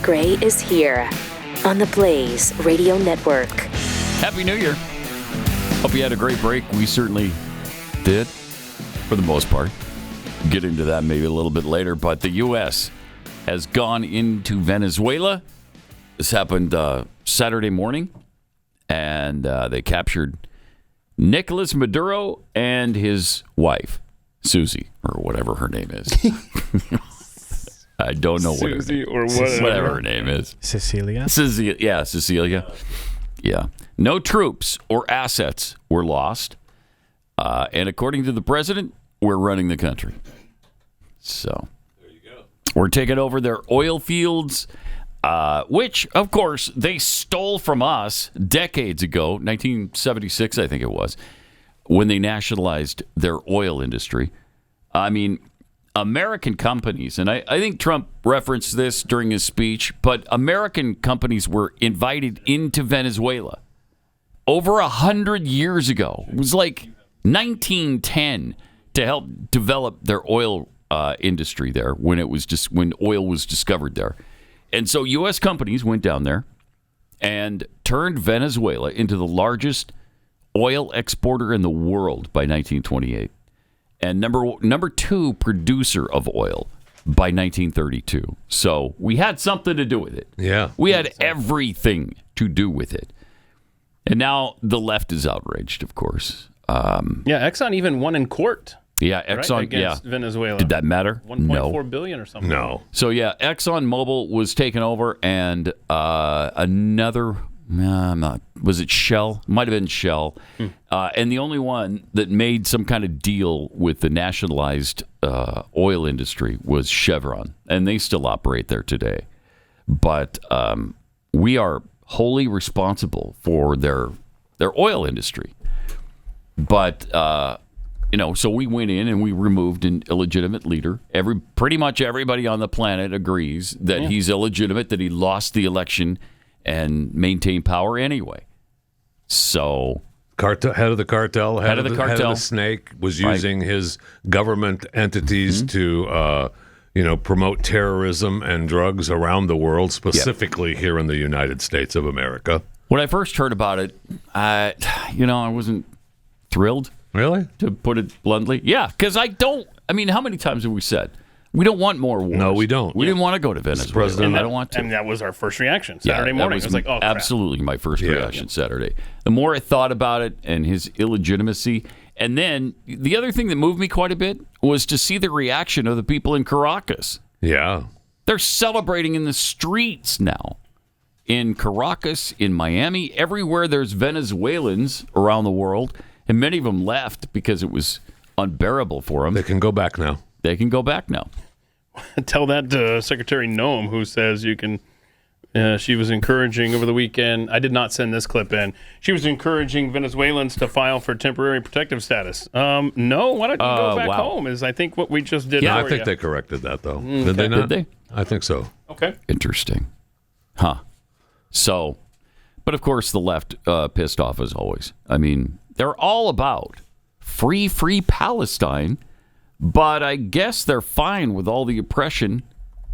Gray is here on the Blaze Radio Network. Happy New Year. Hope you had a great break. We certainly did, for the most part. Get into that maybe a little bit later. But the U.S. has gone into Venezuela. This happened Saturday morning. And they captured Nicolás Maduro and his wife, Susie, or whatever her name is. I don't know Susie what whatever her name is. Cecilia? Cecilia. Yeah. No troops or assets were lost. And according to the president, we're running the country. So there you go. We're taking over their oil fields, which, of course, they stole from us decades ago, 1976, I think it was, when they nationalized their oil industry. I mean, American companies, and I think Trump referenced this during his speech, but American companies were invited into Venezuela over 100 years ago. It was like 1910 to help develop their oil industry there when oil was discovered there. And so U.S. companies went down there and turned Venezuela into the largest oil exporter in the world by 1928. And number two producer of oil by 1932. So we had something to do with it. Yeah. We had everything to do with it. And now the left is outraged, of course. Exxon even won in court. Yeah, Exxon, right, against Venezuela. Did that matter? $1.4 billion or something. No. So, yeah, ExxonMobil was taken over, and another, was it Shell? Might have been Shell. And the only one that made some kind of deal with the nationalized oil industry was Chevron, and they still operate there today. But we are wholly responsible for their oil industry. But so we went in and we removed an illegitimate leader. Pretty much everybody on the planet agrees that he's illegitimate, that he lost the election and maintained power anyway. So, Head of the cartel, head of the snake was using his government entities to, promote terrorism and drugs around the world, specifically here in the United States of America. When I first heard about it, I wasn't thrilled. Really? To put it bluntly. Yeah, because how many times have we said, we don't want more wars? No, we don't. We didn't want to go to Venezuela. I don't want to. And that was our first reaction Saturday morning. It was like, oh, crap. Absolutely my first reaction Saturday. The more I thought about it and his illegitimacy, and then the other thing that moved me quite a bit was to see the reaction of the people in Caracas. Yeah. They're celebrating in the streets now. In Caracas, in Miami, everywhere there's Venezuelans around the world. And many of them left because it was unbearable for them. They can go back now. Tell that to Secretary Noem, who says you can. She was encouraging over the weekend. I did not send this clip in. She was encouraging Venezuelans to file for temporary protective status. No, why don't you go back home? Is I think what we just did. Yeah, I think they corrected that though. Did they not? Did they? I think so. Okay. Interesting. Huh. So, but of course the left pissed off as always. I mean, they're all about free Palestine, but I guess they're fine with all the oppression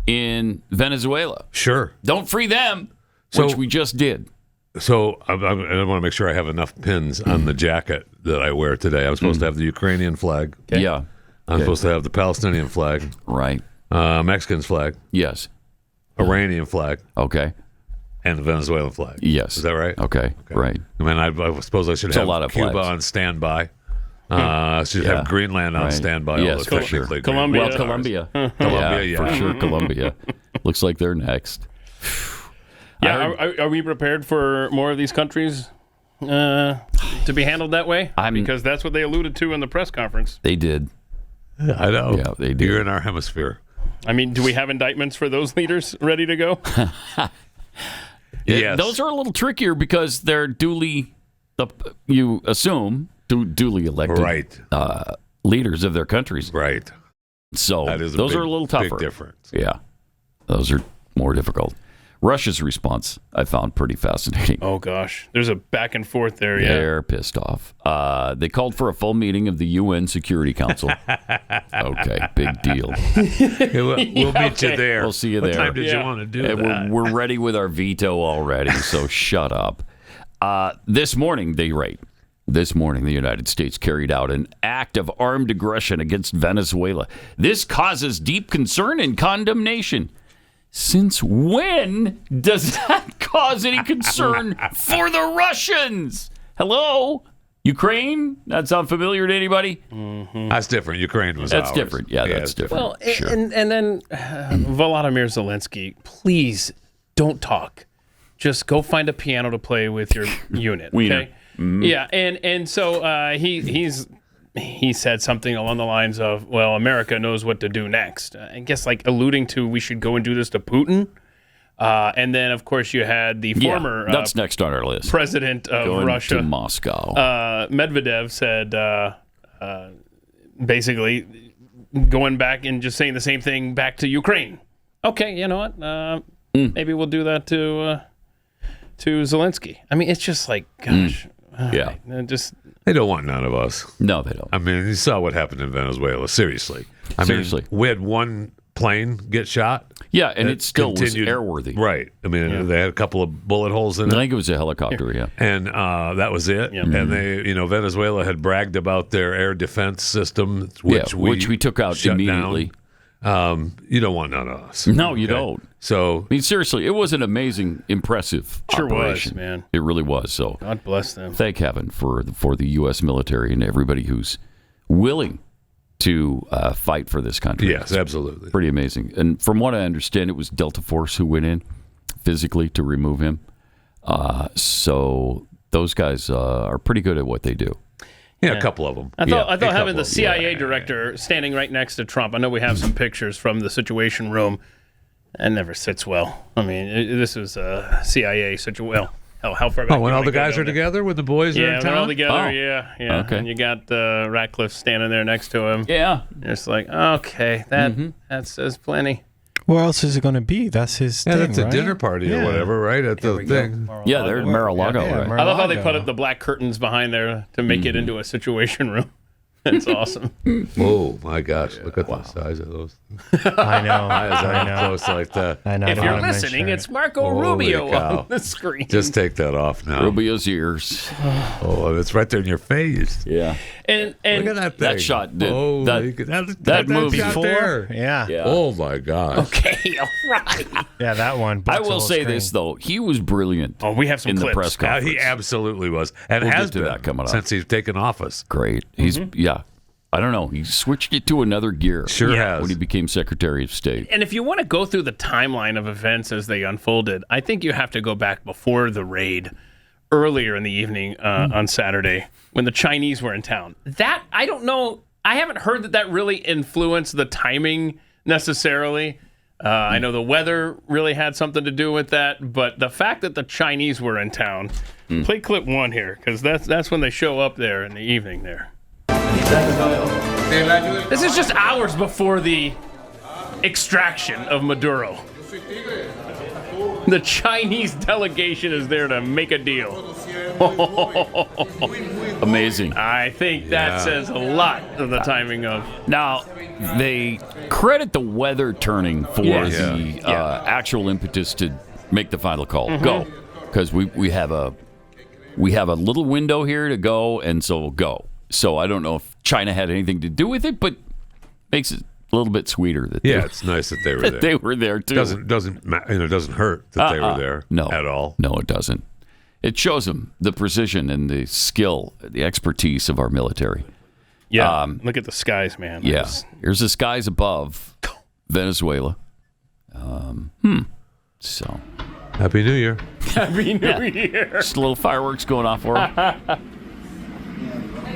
in Venezuela. Sure. Don't free them, which we just did. So I want to make sure I have enough pins on the jacket that I wear today. I'm supposed to have the Ukrainian flag. Okay. Yeah. I'm supposed to have the Palestinian flag. Right. Mexican flag. Yes. Iranian flag. Okay. And the Venezuelan flag. Yes. Is that right? Okay. Right. I mean, I suppose I should have a lot of Cuba flags on standby. Should have Greenland on standby. Yes, for sure. Colombia. Well, Colombia. Colombia, for sure, Colombia. Looks like they're next. Are we prepared for more of these countries to be handled that way? Because that's what they alluded to in the press conference. They did. I know. Yeah, they did. You're in our hemisphere. I mean, do we have indictments for those leaders ready to go? Yes. Those are a little trickier because they're duly, you assume, duly elected leaders of their countries. Right. So those are a little tougher. Big difference. Yeah. Those are more difficult. Russia's response I found pretty fascinating. Oh, gosh. There's a back and forth there, yeah. They're pissed off. They called for a full meeting of the UN Security Council. Okay, big deal. We'll meet you there. We'll see you what there. What time did you want to do that? We're ready with our veto already, so shut up. This morning, the United States carried out an act of armed aggression against Venezuela. This causes deep concern and condemnation. Since when does that cause any concern for the Russians? Hello? Ukraine? That sound familiar to anybody? Mm-hmm. That's different. Ukraine was That's ours. different. Yeah, that's different. Well, sure. and then Volodymyr Zelensky, please don't talk. Just go find a piano to play with your unit. Okay? Mm-hmm. Yeah, and so he said something along the lines of, well, America knows what to do next. I guess like alluding to we should go and do this to Putin. And then, of course, you had the former that's next on our list. president of Going Russia, to Moscow. Medvedev said basically going back and just saying the same thing back to Ukraine. Okay, you know what? Maybe we'll do that to Zelensky. I mean, it's just like, gosh. Yeah. They don't want none of us. No, they don't. I mean, you saw what happened in Venezuela. Seriously. I mean, we had one plane get shot. Yeah, and it still was airworthy. Right. I mean, they had a couple of bullet holes in it. I think it was a helicopter, yeah. And that was it. Yeah. And they, Venezuela had bragged about their air defense system, which we took out immediately. You don't want none of us. No, you don't. So, I mean, seriously, it was an amazing, impressive operation. Was, man. It really was. So, God bless them. Thank heaven for the U.S. military and everybody who's willing to fight for this country. Yes, absolutely. Pretty amazing. And from what I understand, it was Delta Force who went in physically to remove him. So those guys are pretty good at what they do. Yeah, a couple of them. I thought having the CIA director standing right next to Trump, I know we have some pictures from the Situation Room. That never sits well. I mean, this was a CIA situation. Well, how far back? Oh, when all the guys are together, when the boys are in town? Yeah, when all together, yeah. Okay. And you got Ratcliffe standing there next to him. Yeah. It's like, okay, that says plenty. Where else is it going to be? That's his thing, that's a right? dinner party or whatever, right? At the thing. Yeah, they're in Mar-a-Lago, right? I love how they put up the black curtains behind there to make it into a situation room. That's awesome. Oh, my gosh. Look at the size of those. I know. I know. Close like that. I know. If you're listening, it's Marco Rubio on the screen. Just take that off now. Rubio's ears. Oh, it's right there in your face. Yeah. And look at that thing. That shot did. Oh, that movie. Before? Yeah. Oh, my gosh. Okay, all right. Yeah, that one. I will say this, though. He was brilliant. Oh, we have some in clips. the press conference. He absolutely was. And has been that coming up. Since he's taken office. Great. He's, I don't know. He switched it to another gear. Sure has. When he became Secretary of State. And if you want to go through the timeline of events as they unfolded, I think you have to go back before the raid, earlier in the evening on Saturday, when the Chinese were in town. That, I don't know. I haven't heard that really influenced the timing necessarily. I know the weather really had something to do with that, but the fact that the Chinese were in town. Play clip 1 here, because that's when they show up there in the evening there. This is just hours before the extraction of Maduro. The Chinese delegation is there to make a deal. Amazing. I think that says a lot of the timing of. Now, they credit the weather turning for the actual impetus to make the final call. Go. Because we have a little window here to go, and so go. So I don't know if China had anything to do with it, but makes it a little bit sweeter that it's nice that they were there. They were there too. Doesn't hurt that they were there at all. No, it doesn't. It shows them the precision and the skill, the expertise of our military. Yeah, look at the skies, man. Yeah, here's the skies above Venezuela. So, Happy New Year. Happy New Year. Just a little fireworks going off for them.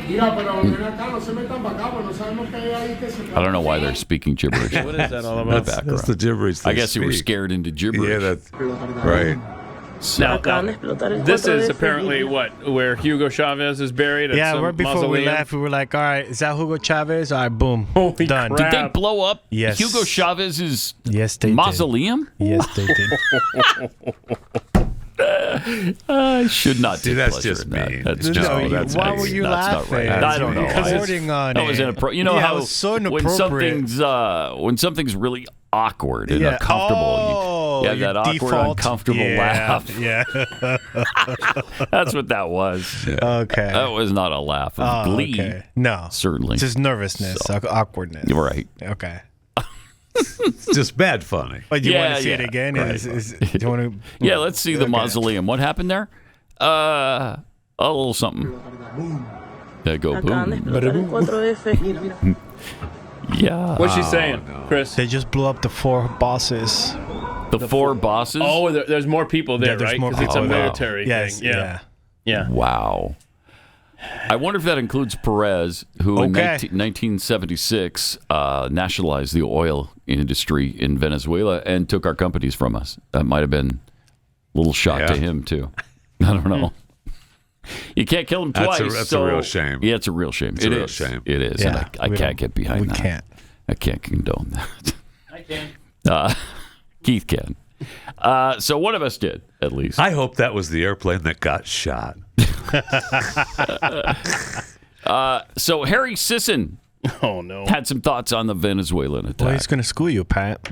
I don't know why they're speaking gibberish. What is that all about? That's the gibberish. I guess you were scared into gibberish. Yeah, that's right. So, This is apparently where Hugo Chavez is buried. At some right before mausoleum. we left, we were like, all right, is that Hugo Chavez? All right, boom. Holy done. crap. did they blow up Yes. Hugo Chavez's Yes, they mausoleum? did. Yes, they did. I should not See, take that's pleasure just in that. mean. That's No, just you- mean. That's why nice. were you That's not laughing? right. I don't know. Reporting on That was it. inappropriate. You know Yeah, how it was so when inappropriate. something's really awkward and Yeah. uncomfortable, you have your that awkward, default. uncomfortable Yeah, laugh. Yeah. That's what that was. Okay. That was not a laugh of glee. Okay. No. Certainly. It's just nervousness, awkwardness. You're right. Okay. It's just bad funny. But you want Yeah, to see it yeah. again? Right. Do you want to? Yeah, let's see the Okay. mausoleum. What happened there? A little something. There go boom. Yeah. What's she saying, Chris? They just blew up the 4 bosses. The 4 bosses? Oh, there's more people there, Yeah, there's right? more Because it's a people. military Yes. thing. Yeah. Yeah. Wow. I wonder if that includes Perez, who in Okay. 1976 nationalized the oil industry in Venezuela and took our companies from us. That might have been a little shock to him, too. I don't know. You can't kill him twice. That's a real shame. Yeah, it's a real shame. It's a real shame. It is. Yeah, and I we can't don't- get behind we that. can't. I can't condone that. I can. Keith can. So one of us did, at least. I hope that was the airplane that got shot. So Harry Sisson Oh, no. had some thoughts on the Venezuelan attack. Well, he's going to school you, Pat.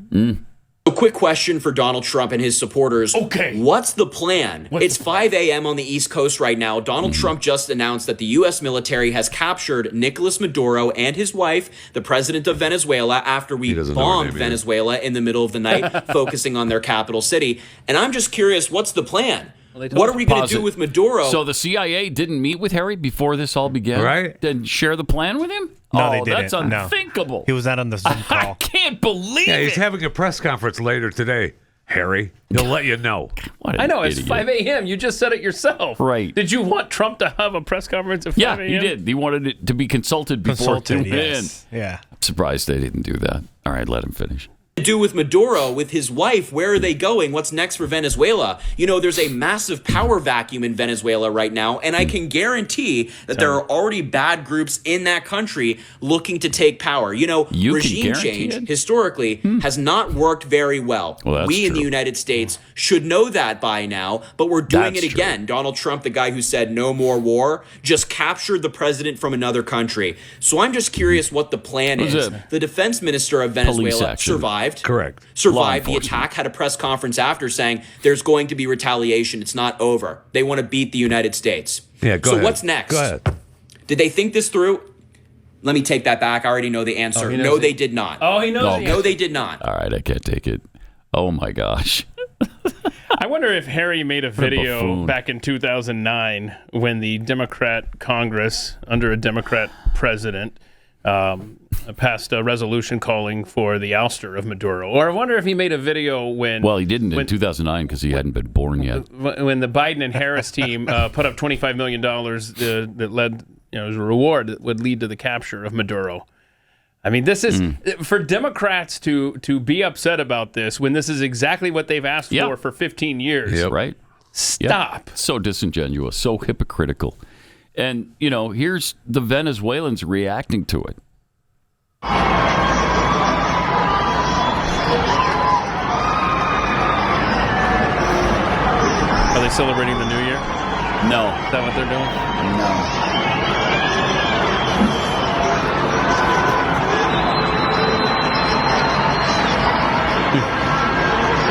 A quick question for Donald Trump and his supporters. Okay. What's the plan? It's 5 a.m. on the East Coast right now. Donald Trump just announced that the U.S. military has captured Nicolás Maduro and his wife, the president of Venezuela, after we doesn't know her bombed name either. Venezuela in the middle of the night, focusing on their capital city. And I'm just curious, what's the plan? What are we going to Pause do it. with Maduro? So the CIA didn't meet with Harry before this all began? Right. Didn't share the plan with him? No, oh, they didn't. That's No. unthinkable. He was not on the Zoom I call. can't believe Yeah, it. he's having a press conference later today, Harry. He'll let you know. What an I know, it's idiot. 5 a.m. You just said it yourself. Right. Did you want Trump to have a press conference at 5 Yeah, a.m.? he did. He wanted it to be consulted before Consulted, tuning yes. Yeah. in. I'm surprised they didn't do that. All right, let him finish. To do with Maduro, with his wife? Where are they going? What's next for Venezuela? You know, there's a massive power vacuum in Venezuela right now, and I can guarantee that there are already bad groups in that country looking to take power. You know, You can regime guarantee change it? historically has not worked very well. Well, that's We in the true. United States should know that by now, but we're doing That's it again. Donald Trump, the guy who said no more war, just captured the president from another country. So I'm just curious what the plan Was is. it The defense minister of police Venezuela action? survived. Correct. Survived the enforcement. attack, had a press conference after saying there's going to be retaliation. It's not over. They want to beat the United States. Yeah, go so ahead. what's next? Go ahead. Did they think this through? Let me take that back. I already know the answer. he knows No, it. they did not. Oh, he knows. No. the No, answer. they did not. All right, I can't take it. Oh, my gosh. I wonder if Harry made a video buffoon. back in 2009 when the Democrat Congress, under a Democrat president, passed a resolution calling for the ouster of Maduro. Or I wonder if he made a video when Well, he didn't in 2009 because he hadn't been born yet. when the Biden and Harris team put up $25 million that led, as a reward that would lead to the capture of Maduro. I mean, this is for Democrats to be upset about this when this is exactly what they've asked Yeah. for 15 years. Yep. Right? Stop. Yeah. So disingenuous, so hypocritical. And, here's the Venezuelans reacting to it. Are they celebrating the New Year? No. Is that what they're doing? No.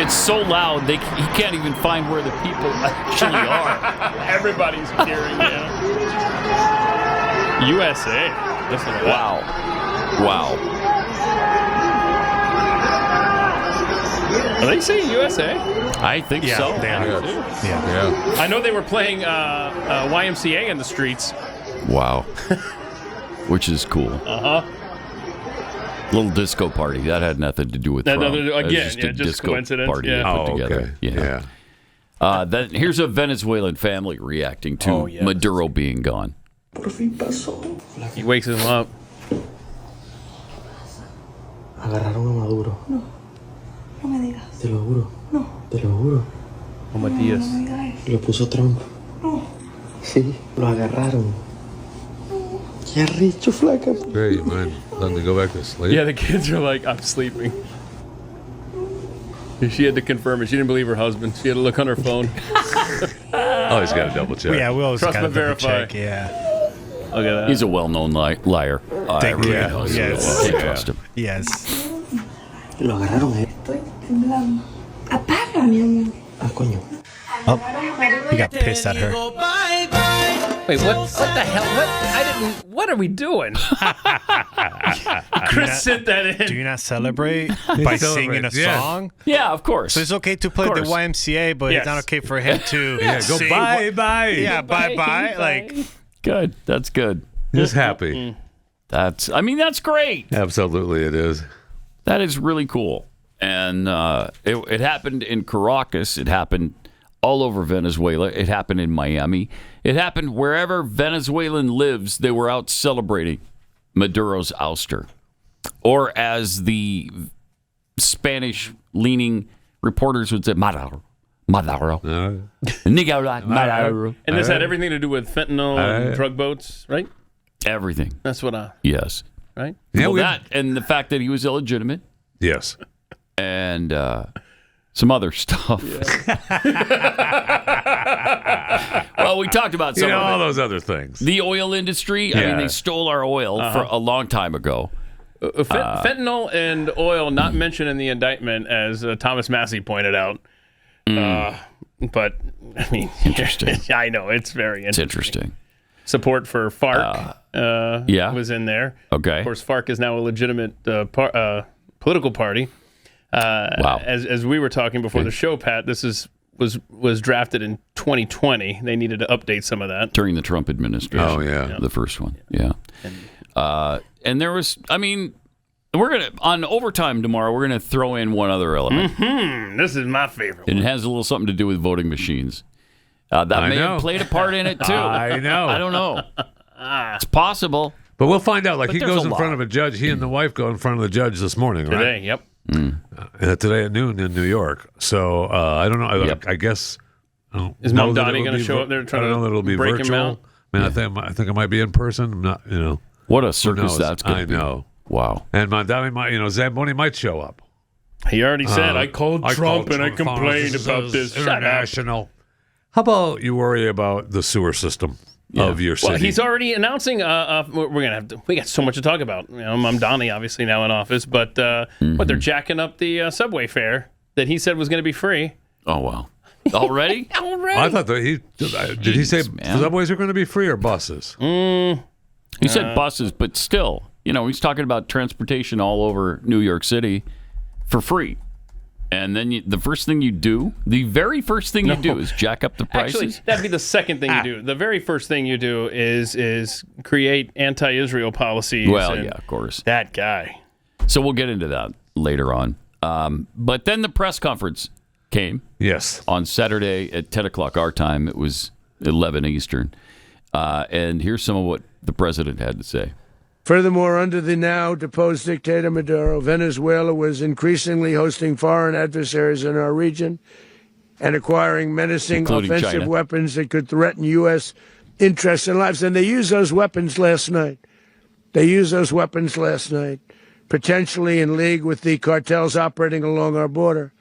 It's so loud, he can't even find where the people actually are. Everybody's cheering. USA. Listen to that. Wow. Are they saying USA? I think Yeah, so. they are. Yeah. Yeah. Yeah. I know they were playing YMCA in the streets. Wow. Which is cool. Uh-huh. Little disco party. That had nothing to do with Trump. Again, That was just a disco coincidence, party yeah. they put Oh, together. okay. Yeah. Then here's a Venezuelan family reacting to yes. Maduro being gone. He wakes him up. Agarraron a Maduro. No. No me digas. Te lo juro. No. Te lo juro. Oh, Matias. Lo puso Trump. Sí, lo agarraron. Qué rico, flaca. Hey, you mind letting me go back to sleep? Yeah, the kids are like, I'm sleeping. She had to confirm it. She didn't believe her husband. She had to look on her phone. Always got to double check. Yeah, we always Trust got to but double verify. check. Yeah. Look at that. He's a well-known liar. I really know he's Yes. can't trust him. Yes. Lo agarraron, Estoy temblando. Apaga, mi amor. Ah, coño. Oh, he got pissed at her. Wait, what the hell? What are we doing? Chris sent that in. Do you not celebrate by singing a song? Yeah, of course. So it's okay to play the YMCA, but it's not okay for him to go sing. bye. Yeah, bye. Like, Good. That's good. Just happy. That's great. Absolutely, it is. That is really cool. And it happened in Caracas. It happened all over Venezuela. It happened in Miami. It happened wherever Venezuelan lives. They were out celebrating Maduro's ouster. Or as the Spanish-leaning reporters would say, Maduro. Nicolás Maduro. And this had everything to do with fentanyl and drug boats, right? Everything. That's what Yes. right? Yeah, Well, that and the fact that he was illegitimate Yes. and some other stuff. Well, we talked about some all of it. those other things. The oil industry, I mean, they stole our oil for a long time ago. Fentanyl and oil not mentioned in the indictment, as Thomas Massey pointed out. But, I mean, Interesting. I know, it's very It's interesting. interesting. Support for FARC was in there. Okay. Of course, FARC is now a legitimate political party. Wow. As we were talking before the show, Pat, this was drafted in 2020. They needed to update some of that. During the Trump administration. Oh, yeah. The first one. Yeah. And there was, I mean, we're going to, on overtime tomorrow, we're going to throw in one other element. This is my favorite And one. it has a little something to do with voting machines. That may have played a part in it, too. I know. I don't know. It's possible. But we'll find out. Like, But he there's goes a in lot. front of a judge. He and the wife go in front of the judge this morning, right? Today, yep. Today at noon in New York. So I don't know. Yep. I guess. Is Mamdani going to show up there trying I don't know that it'll be to break virtual. him out? I mean, I think it might be in person. I'm not, What a circus knows? that's going to be. I know. Wow. And Mamdani might, Zamboni might show up. He already said, I called Trump and I Trump. complained about this. Shut up. International. How about you worry about the sewer system of your city? Well, he's already announcing. We got so much to talk about. Mamdani obviously now in office, but what they're jacking up the subway fare that he said was going to be free. Oh, wow. Already? I thought that did he say man. subways are going to be free or buses? He said buses, but still, he's talking about transportation all over New York City for free. And then the very first thing you do is jack up the prices. Actually, that'd be the second thing you do. The very first thing you do is create anti-Israel policies. Well, and yeah, of course. that guy. So we'll get into that later on. But then the press conference came. Yes. On Saturday at 10 o'clock our time. It was 11 Eastern. And here's some of what the president had to say. Furthermore, under the now deposed dictator Maduro, Venezuela was increasingly hosting foreign adversaries in our region and acquiring menacing Including offensive China. weapons that could threaten U.S. interests and lives. And they used those weapons last night. Potentially in league with the cartels operating along our border.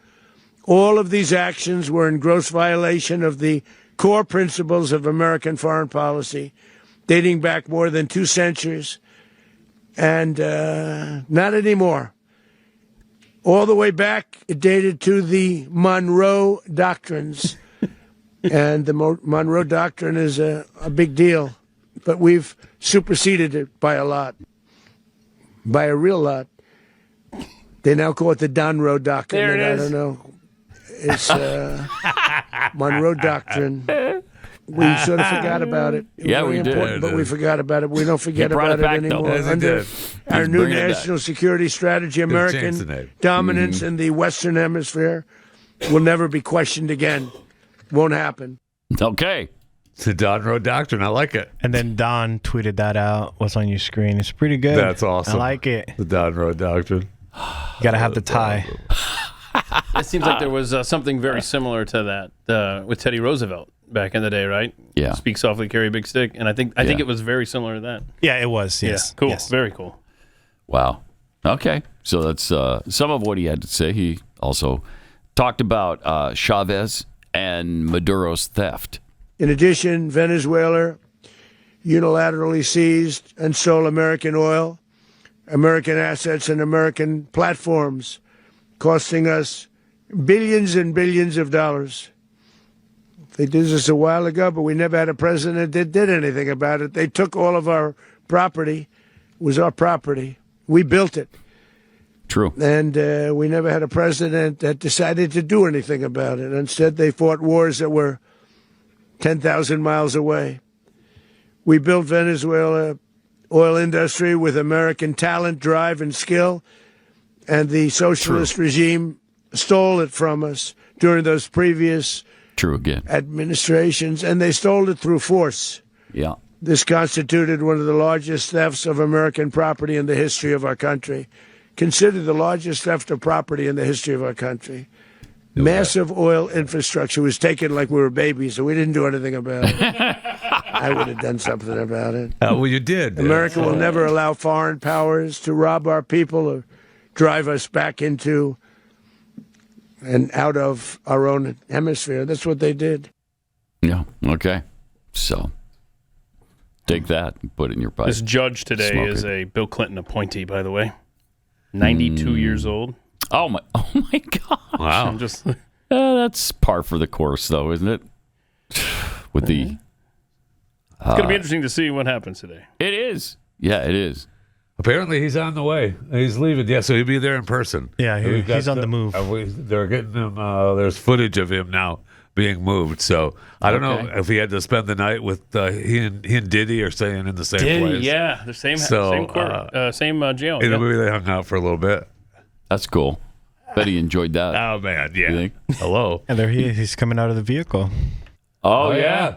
All of these actions were in gross violation of the core principles of American foreign policy, dating back more than 2 centuries. And not anymore. All the way back, it dated to the Monroe doctrines. And the Monroe Doctrine is a big deal. But we've superseded it by a lot. By a real lot. They now call it the Donroe Doctrine. There it and is. I don't know. It's Monroe Doctrine. We sort of forgot about it. It was Yeah, very we did. important, but we forgot about it. We don't forget He brought about it back, it though. anymore. Yes, he Under did. our He's new bringing it back. national security strategy, changed the American name. dominance in the Western Hemisphere will never be questioned again. Won't happen. Okay. It's the Donroe Doctrine. I like it. And then Don tweeted that out. What's on your screen? It's pretty good. That's awesome. I like it. The Donroe Doctrine. You gotta have the tie. It seems like there was something very similar to that with Teddy Roosevelt back in the day, right? Yeah. Speak softly, carry a big stick. And I think it was very similar to that. Yeah, it was. Yes. Yeah, cool. Yes. Very cool. Wow. Okay. So that's some of what he had to say. He also talked about Chavez and Maduro's theft. In addition, Venezuela unilaterally seized and stole American oil, American assets, and American platforms, costing us billions and billions of dollars. They did this a while ago, but we never had a president that did anything about it. They took all of our property. It was our property. We built it. True. And we never had a president that decided to do anything about it. Instead, they fought wars that were 10,000 miles away. We built Venezuela oil industry with American talent, drive, and skill, and the socialist regime stole it from us during those previous administrations, and they stole it through force. Yeah. This constituted one of the largest thefts of American property in the history of our country. Considered the largest theft of property in the history of our country. Massive oil infrastructure was taken like we were babies, so we didn't do anything about it. I would have done something about it. Well, you did. America will never allow foreign powers to rob our people or drive us back into and out of our own hemisphere. That's what they did. Yeah. Okay. So take that and put it in your pipe. This judge today is a Bill Clinton appointee, by the way. 92 years old. Oh my God! Wow. I'm just that's par for the course, though, isn't it? With the it's going to be interesting to see what happens today. It is. Yeah, it is. Apparently, he's on the way. He's leaving. Yeah, so he'll be there in person. Yeah, he's on the move. They're getting him. There's footage of him now being moved. So I don't know if he had to spend the night with he and Diddy are staying in the same place. Yeah, the same jail. Maybe they hung out for a little bit. That's cool. Bet he enjoyed that. Oh man, yeah. You think? Hello. And there he's coming out of the vehicle. Oh yeah.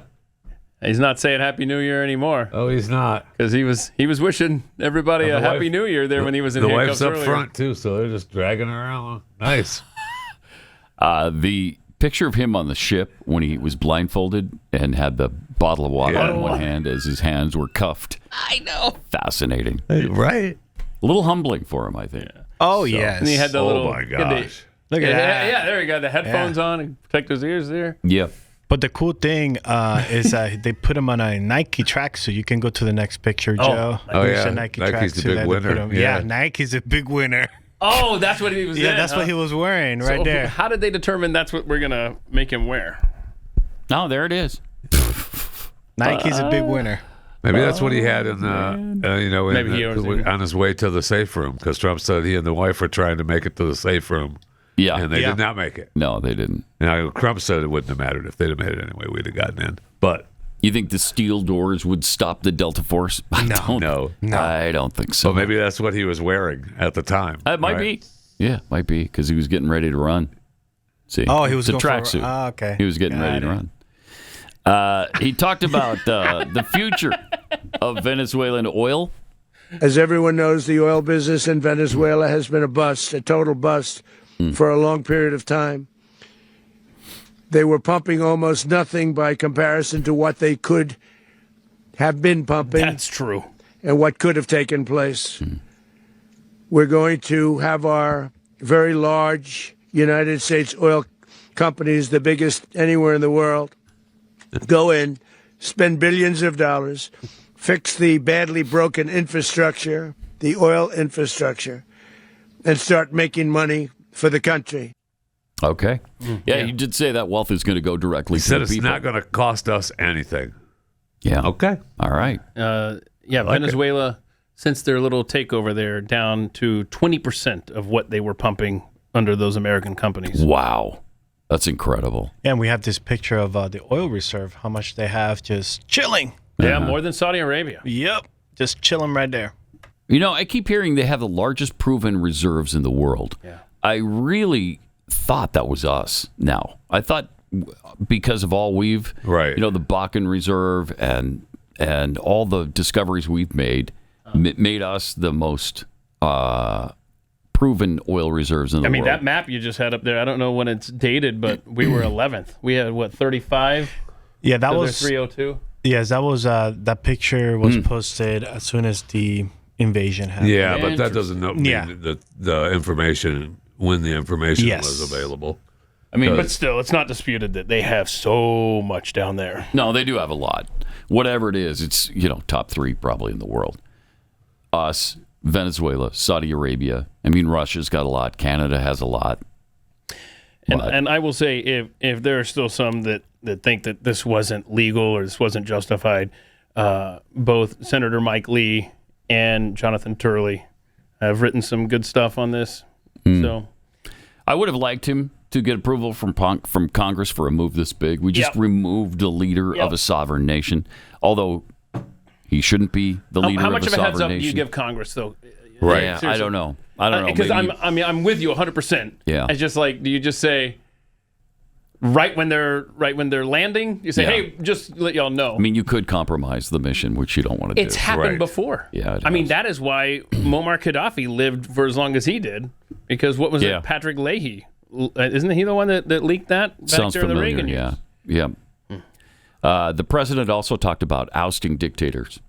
He's not saying Happy New Year anymore. Oh, he's not, because he was wishing everybody a Happy New Year there when he was in handcuffs earlier. The wife's up front too, so they're just dragging her around. Nice. The picture of him on the ship when he was blindfolded and had the bottle of water in one hand as his hands were cuffed. I know. Fascinating. Right. A little humbling for him, I think. Yeah. Oh, yes. And he had the little... Oh, my gosh. Look at that. Yeah, there you go. The headphones on and protect his ears there. Yeah. But the cool thing is they put him on a Nike tracksuit. You can go to the next picture, Joe. Yeah. Nike's the big winner. Yeah, Nike's a big winner. Oh, that's what he was in. Yeah, that's what he was wearing right there. How did they determine that's what we're going to make him wear? Oh, there it is. Nike's a big winner. Maybe that's what he had in on his way to the safe room, because Trump said he and the wife were trying to make it to the safe room. Yeah. And they did not make it. No, they didn't. Now, Trump said it wouldn't have mattered if they'd have made it anyway. We'd have gotten in. But you think the steel doors would stop the Delta Force? No. I don't think so. Well, maybe that's what he was wearing at the time. It might be. Yeah, might be, because he was getting ready to run. See? Oh, he was going tracksuit. Oh, okay. He was getting ready to run. He talked about the future of Venezuelan oil. As everyone knows, the oil business in Venezuela has been a bust, a total bust, for a long period of time. They were pumping almost nothing by comparison to what they could have been pumping. That's true. And what could have taken place. We're going to have our very large United States oil companies, the biggest anywhere in the world, go in, spend billions of dollars, fix the badly broken infrastructure, the oil infrastructure, and start making money for the country. Okay. Yeah, you did say that wealth is going to go directly to the people. He said it's not going to cost us anything. Yeah. Okay. All right. Venezuela, since their little takeover there, down to 20% of what they were pumping under those American companies. Wow. That's incredible. And we have this picture of the oil reserve, how much they have just chilling. Yeah, more than Saudi Arabia. Yep. Just chilling right there. You know, I keep hearing they have the largest proven reserves in the world. Yeah. I really thought that was us. Now, I thought because of all we've, the Bakken Reserve and all the discoveries we've made us the most proven oil reserves in the world. I mean, that map you just had up there, I don't know when it's dated, but we were 11th. We had, 35? Yeah, that was 302. Yes, that was that picture was posted as soon as the invasion happened. Yeah, but that doesn't mean the information when the information was available. I mean, but still, it's not disputed that they have so much down there. No, they do have a lot. Whatever it is, it's top 3 probably in the world. Us, Venezuela, Saudi Arabia. I mean, Russia's got a lot. Canada has a lot. And I will say, if there are still some that think that this wasn't legal or this wasn't justified, both Senator Mike Lee and Jonathan Turley have written some good stuff on this. So, I would have liked him to get approval from Congress for a move this big. We just removed the leader of a sovereign nation, although he shouldn't be the leader of a sovereign nation. How much of a heads up do you give Congress, though? Right. Yeah, I don't know. Because I'm with you 100%. Yeah. It's just like, do you just say right when they're landing? You say, hey, just let y'all know. I mean, you could compromise the mission, which you don't want to do. It's happened before. Yeah. I mean, that is why Muammar Gaddafi lived for as long as he did. Because what was it? Patrick Leahy. Isn't he the one that leaked that back Sounds during familiar, the Reagan years? Yeah. The president also talked about ousting dictators.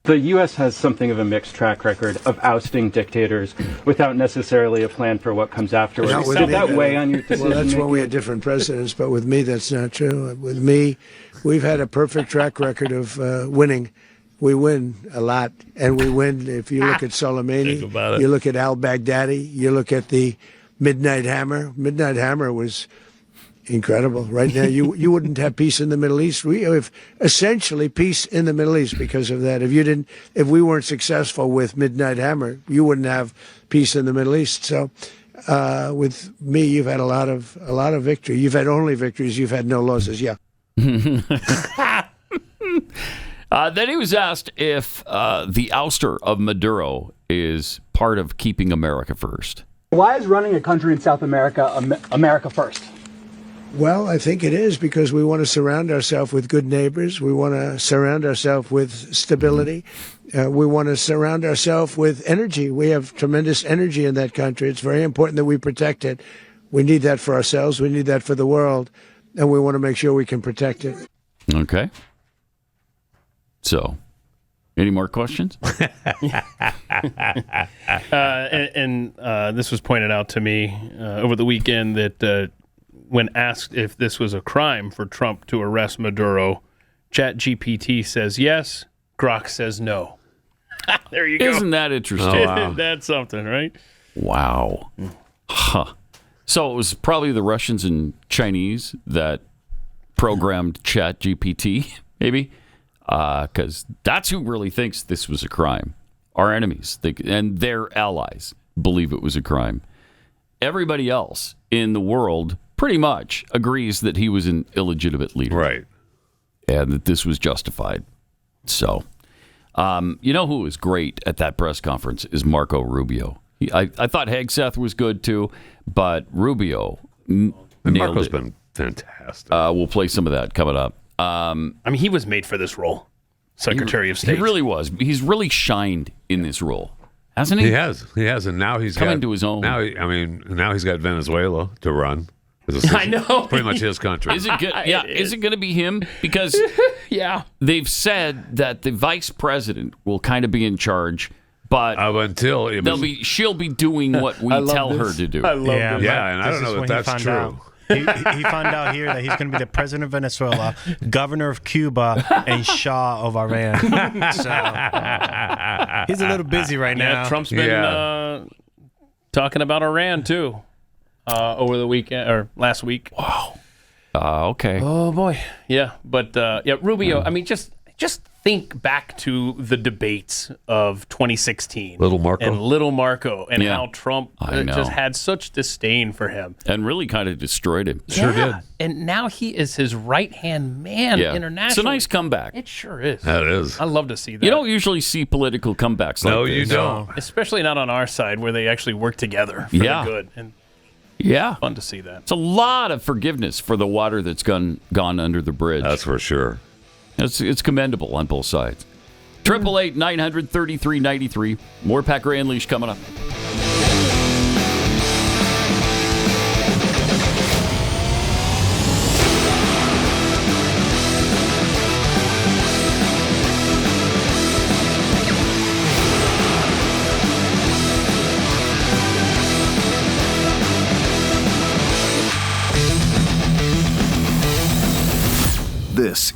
The U.S. has something of a mixed track record of ousting dictators without necessarily a plan for what comes afterwards. Did that weigh on your decision? Well, that's when we had different presidents, but with me, that's not true. With me, we've had a perfect track record of winning. We win a lot, and we win. If you look at Soleimani, you look at al-Baghdadi, you look at the Midnight Hammer. Midnight Hammer was incredible. Right now, you wouldn't have peace in the Middle East. We have essentially peace in the Middle East because of that. If we weren't successful with Midnight Hammer, you wouldn't have peace in the Middle East. So, with me, you've had a lot of victory. You've had only victories. You've had no losses. Yeah. Then he was asked if the ouster of Maduro is part of keeping America first. Why is running a country in South America America first? Well, I think it is because we want to surround ourselves with good neighbors. We want to surround ourselves with stability. We want to surround ourselves with energy. We have tremendous energy in that country. It's very important that we protect it. We need that for ourselves. We need that for the world. And we want to make sure we can protect it. Okay. So, any more questions? And this was pointed out to me over the weekend that when asked if this was a crime for Trump to arrest Maduro, ChatGPT says yes, Grok says no. There you go. Isn't that interesting? Oh, wow. That's something, right? Wow. Huh. So it was probably the Russians and Chinese that programmed ChatGPT, maybe? Because that's who really thinks this was a crime. Our enemies and their allies believe it was a crime. Everybody else in the world pretty much agrees that he was an illegitimate leader. Right. And that this was justified. So, you know who was great at that press conference is Marco Rubio. I thought Hegseth was good too, but Rubio nailed Marco's it. Been fantastic. We'll play some of that coming up. I mean, he was made for this role, Secretary of State. He really was. He's really shined in this role, hasn't he? He has, and now he's coming to his own. Now, now he's got Venezuela to run. I know, pretty much his country. Is it good? Yeah, is it going to be him? Because they've said that the vice president will kind of be in charge, but until she'll be doing what we tell her to do. I love this. Yeah, and I don't know if that's true. He found out here that he's going to be the president of Venezuela, governor of Cuba, and Shah of Iran. So he's a little busy right now. Trump's been talking about Iran too over the weekend or last week. Wow. Okay. Oh boy. Yeah, but Rubio. I mean, just think back to the debates of 2016. Little Marco and how Trump just had such disdain for him. And really kind of destroyed him. Sure did. And now he is his right-hand man internationally. It's a nice comeback. It sure is. That is. I love to see that. You don't usually see political comebacks like this. No, you don't. Especially not on our side where they actually work together for the good. And fun to see that. It's a lot of forgiveness for the water that's gone under the bridge. That's for sure. It's commendable on both sides. 888-900-3393. More Pat Gray Unleashed coming up.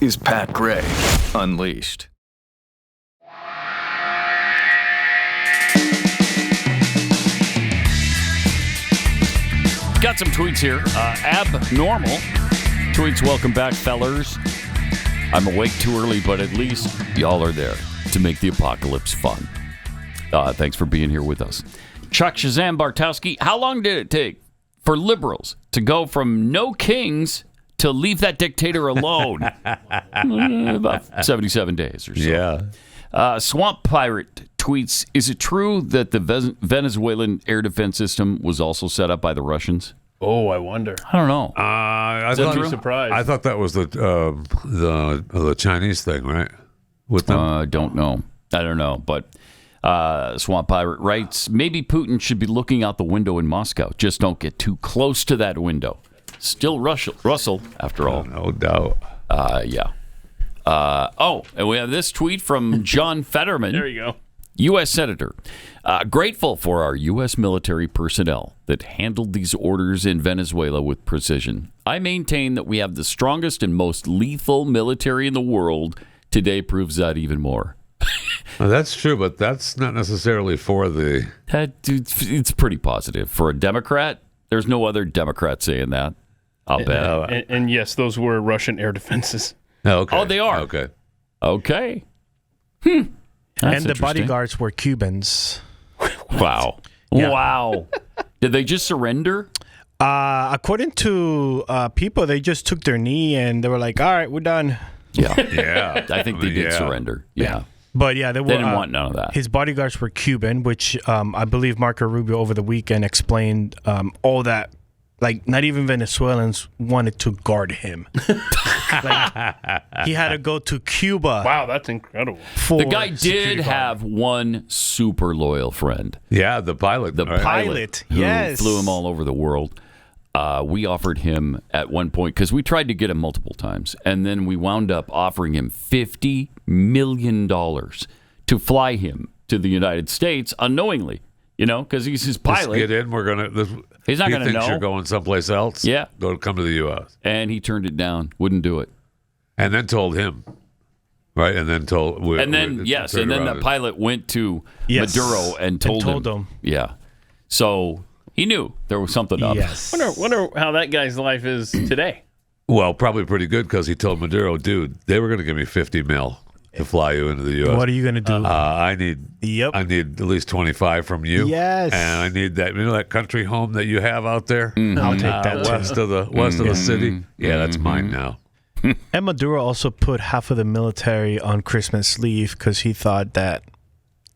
is Pat Gray Unleashed. Got some tweets here. Abnormal tweets. Welcome back, fellers. I'm awake too early, but at least y'all are there to make the apocalypse fun. Thanks for being here with us. Chuck Shazam Bartowski, how long did it take for liberals to go from no kings to leave that dictator alone? About 77 days or so. Yeah. Swamp Pirate tweets, is it true that the Venezuelan air defense system was also set up by the Russians? Oh, I wonder. I don't know. I thought that was the Chinese thing, right? With them. I don't know. But Swamp Pirate writes, maybe Putin should be looking out the window in Moscow. Just don't get too close to that window. Still Russell, after all. No doubt. Yeah. And we have this tweet from John Fetterman. There you go. U.S. Senator. Grateful for our U.S. military personnel that handled these orders in Venezuela with precision. I maintain that we have the strongest and most lethal military in the world. Today proves that even more. Well, that's true, but that's not necessarily for the... It's pretty positive. For a Democrat, there's no other Democrat saying that. I'll bet. And yes, those were Russian air defenses. Okay. Oh, they are? Okay. And the bodyguards were Cubans. Wow. Yeah. Wow. Did they just surrender? According to people, they just took their knee and they were like, all right, we're done. Yeah. Yeah. I think they did surrender. Yeah. But yeah, they didn't want none of that. His bodyguards were Cuban, which I believe Marco Rubio over the weekend explained all that. Like, not even Venezuelans wanted to guard him. He had to go to Cuba. Wow, that's incredible. The guy did have one super loyal friend. Yeah, the pilot. The pilot who flew him all over the world. We offered him at one point, because we tried to get him multiple times, and then we wound up offering him $50 million to fly him to the United States unknowingly. You know, because he's his pilot. Just get in. He's not going to know. He thinks you're going someplace else. Yeah. Don't come to the U.S. And he turned it down. Wouldn't do it. And then told him. Right? And then told... And then the pilot went to Maduro and told him. Yeah. So he knew there was something up. Yes. Wonder how that guy's life is today. Well, probably pretty good, because he told Maduro, dude, they were going to give me $50 million to fly you into the U.S. What are you going to do? I need at least 25 from you. Yes. And I need that, that country home that you have out there. I'll take that west of the city. Yeah, that's mine now. And Maduro also put half of the military on Christmas leave because he thought that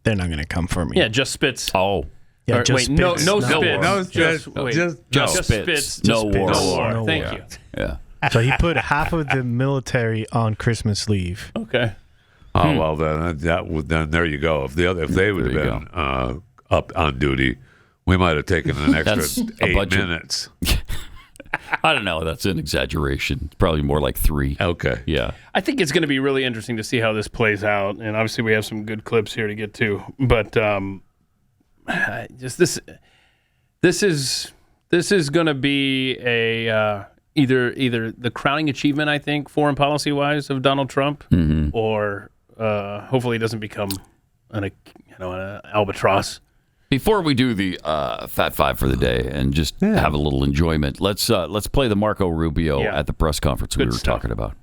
they're not going to come for me. Yeah, just spits. Oh. Yeah, or, just wait, spits. no spits. No, just spits. No war. No war. No Thank war. you. Yeah. So he put half of the military on Christmas leave. Okay. Oh well, then there you go. If they would have been up on duty, we might have taken an extra 8 minutes. I don't know. That's an exaggeration. Probably more like 3. Okay. Yeah. I think it's going to be really interesting to see how this plays out, and obviously we have some good clips here to get to. But just this is going to be a either the crowning achievement, I think, foreign policy wise, of Donald Trump, or hopefully it doesn't become an albatross. Before we do the Fat Five for the day and just have a little enjoyment, let's play the Marco Rubio at the press conference we were talking about.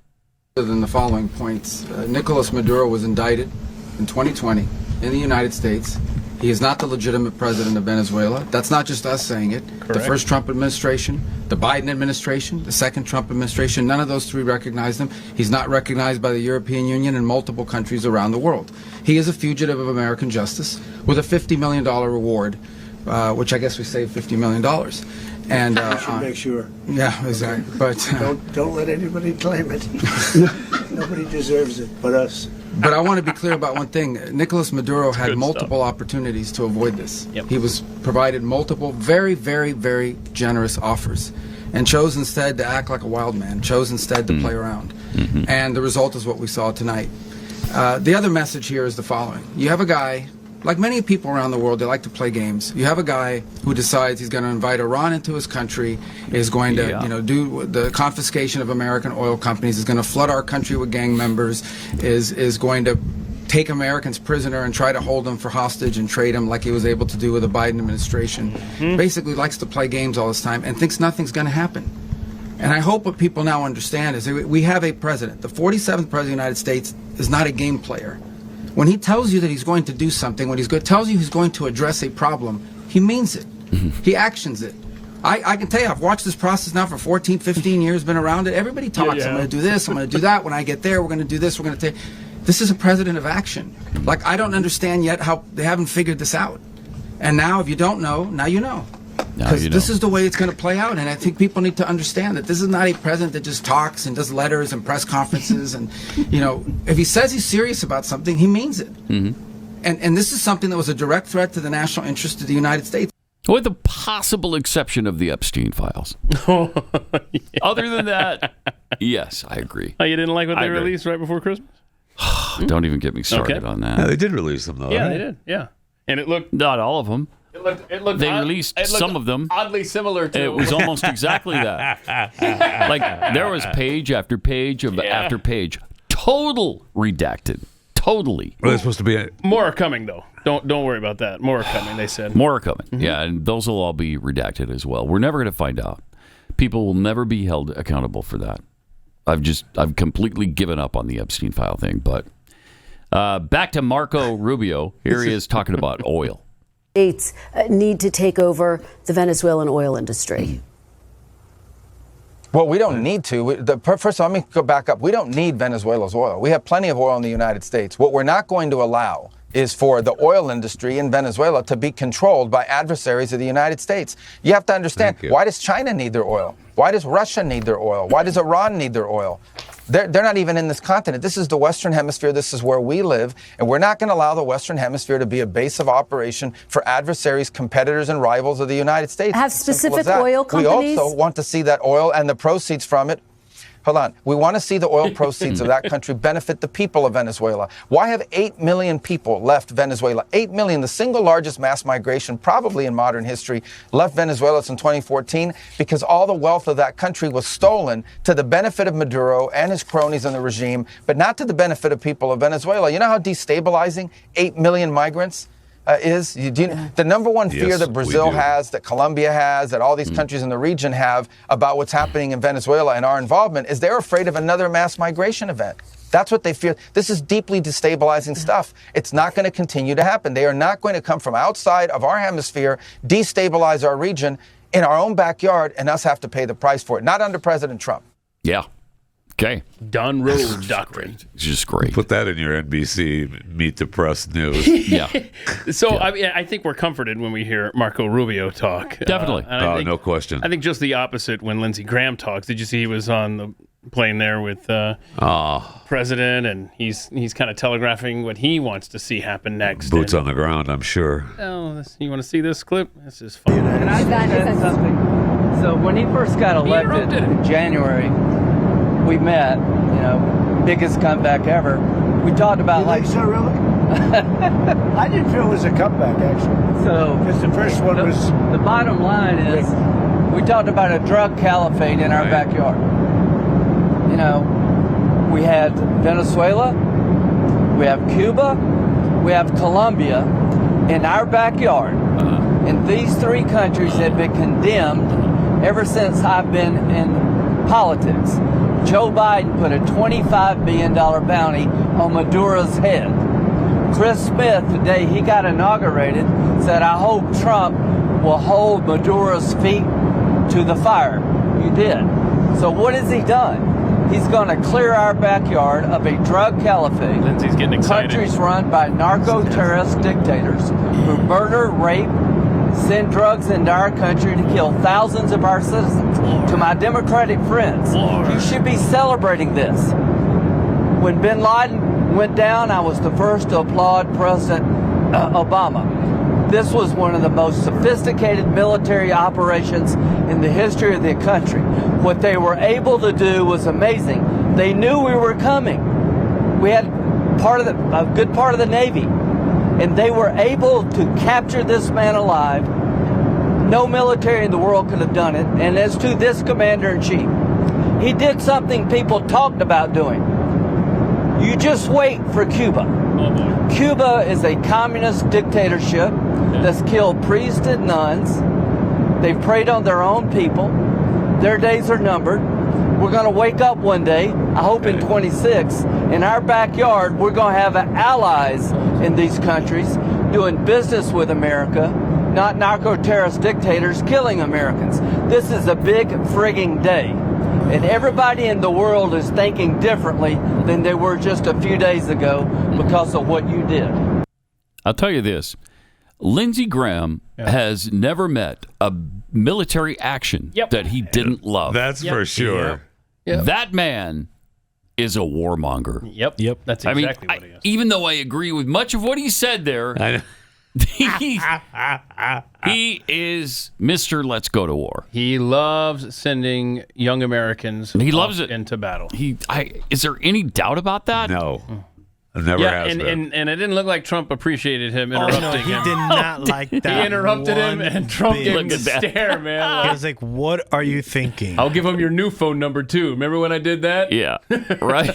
Other than the following points, Nicolás Maduro was indicted in 2020 in the United States. He is not the legitimate president of Venezuela. That's not just us saying it. Correct. The first Trump administration, the Biden administration, the second Trump administration, none of those three recognized him. He's not recognized by the European Union and multiple countries around the world. He is a fugitive of American justice with a $50 million reward, which I guess we saved $50 million. And you should make sure. Yeah, exactly. Okay. But don't let anybody claim it. Nobody deserves it but us. But I want to be clear about one thing. Nicolás Maduro had multiple opportunities to avoid this. Yep. He was provided multiple very, very, very generous offers and chose instead to act like a wild man, chose instead to play around. And the result is what we saw tonight. The other message here is the following. You have a guy like many people around the world, they like to play games. You have a guy who decides he's going to invite Iran into his country, is going to, do the confiscation of American oil companies, is going to flood our country with gang members, is going to take Americans prisoner and try to hold them for hostage and trade them like he was able to do with the Biden administration. Basically likes to play games all this time and thinks nothing's going to happen. And I hope what people now understand is that we have a president. The 47th president of the United States is not a game player. When he tells you that he's going to do something, when tells you he's going to address a problem, he means it. He actions it. I can tell you, I've watched this process now for 14, 15 years, been around it. Everybody talks, I'm going to do this, I'm going to do that. When I get there, we're going to do this, we're going to take... This is a president of action. Like, I don't understand yet how they haven't figured this out. And now, if you don't know, now you know. Because this is the way it's going to play out. And I think people need to understand that this is not a president that just talks and does letters and press conferences. And, if he says he's serious about something, he means it. And this is something that was a direct threat to the national interest of the United States. With the possible exception of the Epstein files. Other than that, yes, I agree. Oh, you didn't like what they released right before Christmas? Don't even get me started on that. Yeah, they did release them, though. Yeah, right? they did. Yeah. And it looked... Not all of them. It looked they released some of them. Oddly similar to... It was almost exactly that. Like, there was page after page after page. Total redacted. Totally. Well, it's supposed to be... More are coming, though. Don't worry about that. More are coming, they said. More are coming. Yeah, and those will all be redacted as well. We're never going to find out. People will never be held accountable for that. I've completely given up on the Epstein file thing. But back to Marco Rubio. Here he is talking about oil. States need to take over the Venezuelan oil industry. Well, we don't need to. First of all, let me go back up. We don't need Venezuela's oil. We have plenty of oil in the United States. What we're not going to allow is for the oil industry in Venezuela to be controlled by adversaries of the United States. You have to understand, why does China need their oil? Why does Russia need their oil? Why does Iran need their oil? They're not even in this continent. This is the Western Hemisphere. This is where we live. And we're not going to allow the Western Hemisphere to be a base of operation for adversaries, competitors, and rivals of the United States. Have specific oil companies? We also want to see that oil and the proceeds from it. Hold on. We want to see the oil proceeds of that country benefit the people of Venezuela. Why have 8 million people left Venezuela? 8 million, the single largest mass migration probably in modern history, left Venezuela since 2014 because all the wealth of that country was stolen to the benefit of Maduro and his cronies in the regime, but not to the benefit of people of Venezuela. You know how destabilizing 8 million migrants is? The number one fear that Brazil has, that Colombia has, that all these countries in the region have about what's happening in Venezuela and our involvement is they're afraid of another mass migration event. That's what they fear. This is deeply destabilizing stuff. It's not going to continue to happen. They are not going to come from outside of our hemisphere, destabilize our region in our own backyard, and us have to pay the price for it. Not under President Trump. Yeah. Okay. Donroe Doctrine. It's just great. Put that in your NBC Meet the Press news. Yeah. So I think we're comforted when we hear Marco Rubio talk. Definitely. No question. I think just the opposite when Lindsey Graham talks. Did you see he was on the plane there with President, and he's kind of telegraphing what he wants to see happen next. Boots on the ground, I'm sure. Oh, you want to see this clip? This is fun. Can I say something? So when he first got elected in January, we met, biggest comeback ever. We talked about so really? I didn't feel it was a comeback, actually. So because the first one was... The bottom line is, we talked about a drug caliphate in our backyard. We had Venezuela, we have Cuba, we have Colombia in our backyard. And these three countries have been condemned ever since I've been in politics. Joe Biden put a $25 billion bounty on Maduro's head. Chris Smith, the day he got inaugurated, said, I hope Trump will hold Maduro's feet to the fire. You did. So what has he done? He's going to clear our backyard of a drug caliphate. Lindsey's getting excited. Countries run by narco-terrorist dictators who murder, rape, send drugs into our country to kill thousands of our citizens. To my Democratic friends, you should be celebrating this. When bin Laden went down, I was the first to applaud President Obama. This was one of the most sophisticated military operations in the history of the country. What they were able to do was amazing. They knew we were coming. We had a good part of the Navy. and they were able to capture this man alive. No military in the world could have done it. And as to this commander-in-chief, he did something people talked about doing. You just wait for Cuba. Cuba is a communist dictatorship that's killed priests and nuns. They've preyed on their own people. Their days are numbered. We're going to wake up one day, I hope in 26, in our backyard, we're going to have allies in these countries doing business with America, not narco-terrorist dictators killing Americans. This is a big frigging day. And everybody in the world is thinking differently than they were just a few days ago because of what you did. I'll tell you this. Lindsey Graham has never met a military action that he didn't love. That's for sure. Yep. That man is a warmonger. Yep. That's exactly what he is. Even though I agree with much of what he said there, he is Mr. Let's go to war. He loves sending young Americans into battle. Is there any doubt about that? No. Never has been. And it didn't look like Trump appreciated him interrupting him. He did not like that. He interrupted him, and Trump gave him a stare, man. He was like, what are you thinking? I'll give him your new phone number, too. Remember when I did that? Yeah, right.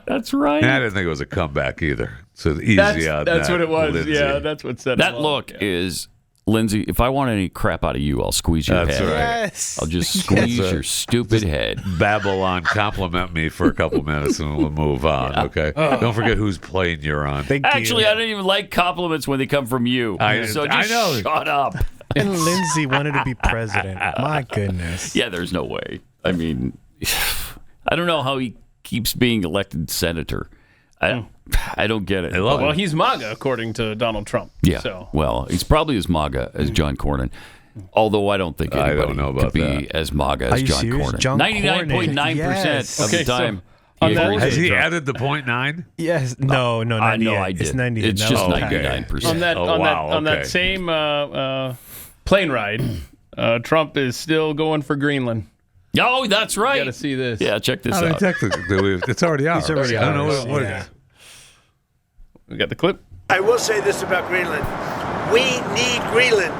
That's right. And I didn't think it was a comeback either. So easy on that. That's what it was. Lindsey. Yeah, that's what set that him look off. is... Lindsey, if I want any crap out of you, I'll squeeze your That's head. right. Yes. I'll just squeeze your stupid head. Babble on, compliment me for a couple minutes, and we'll move on. Okay. Don't forget whose plane you're on. Actually, I don't even like compliments when they come from you. So just shut up. And Lindsey wanted to be president. My goodness. Yeah, there's no way. I mean, I don't know how he keeps being elected senator. I don't get it. Well, he's MAGA, according to Donald Trump. Yeah. So. Well, he's probably as MAGA as John Cornyn. Although I don't think anybody could be as MAGA as John Cornyn. 99.9% of the time. Has he added the 0.9? Yes. No, not no, yet. I did. It's 98. It's just 99%. On that same plane ride, Trump is still going for Greenland. Oh, that's right. You got to see this. Yeah, check this out. It's already out. It's already I don't know out. what it is. We got the clip. I will say this about Greenland. We need Greenland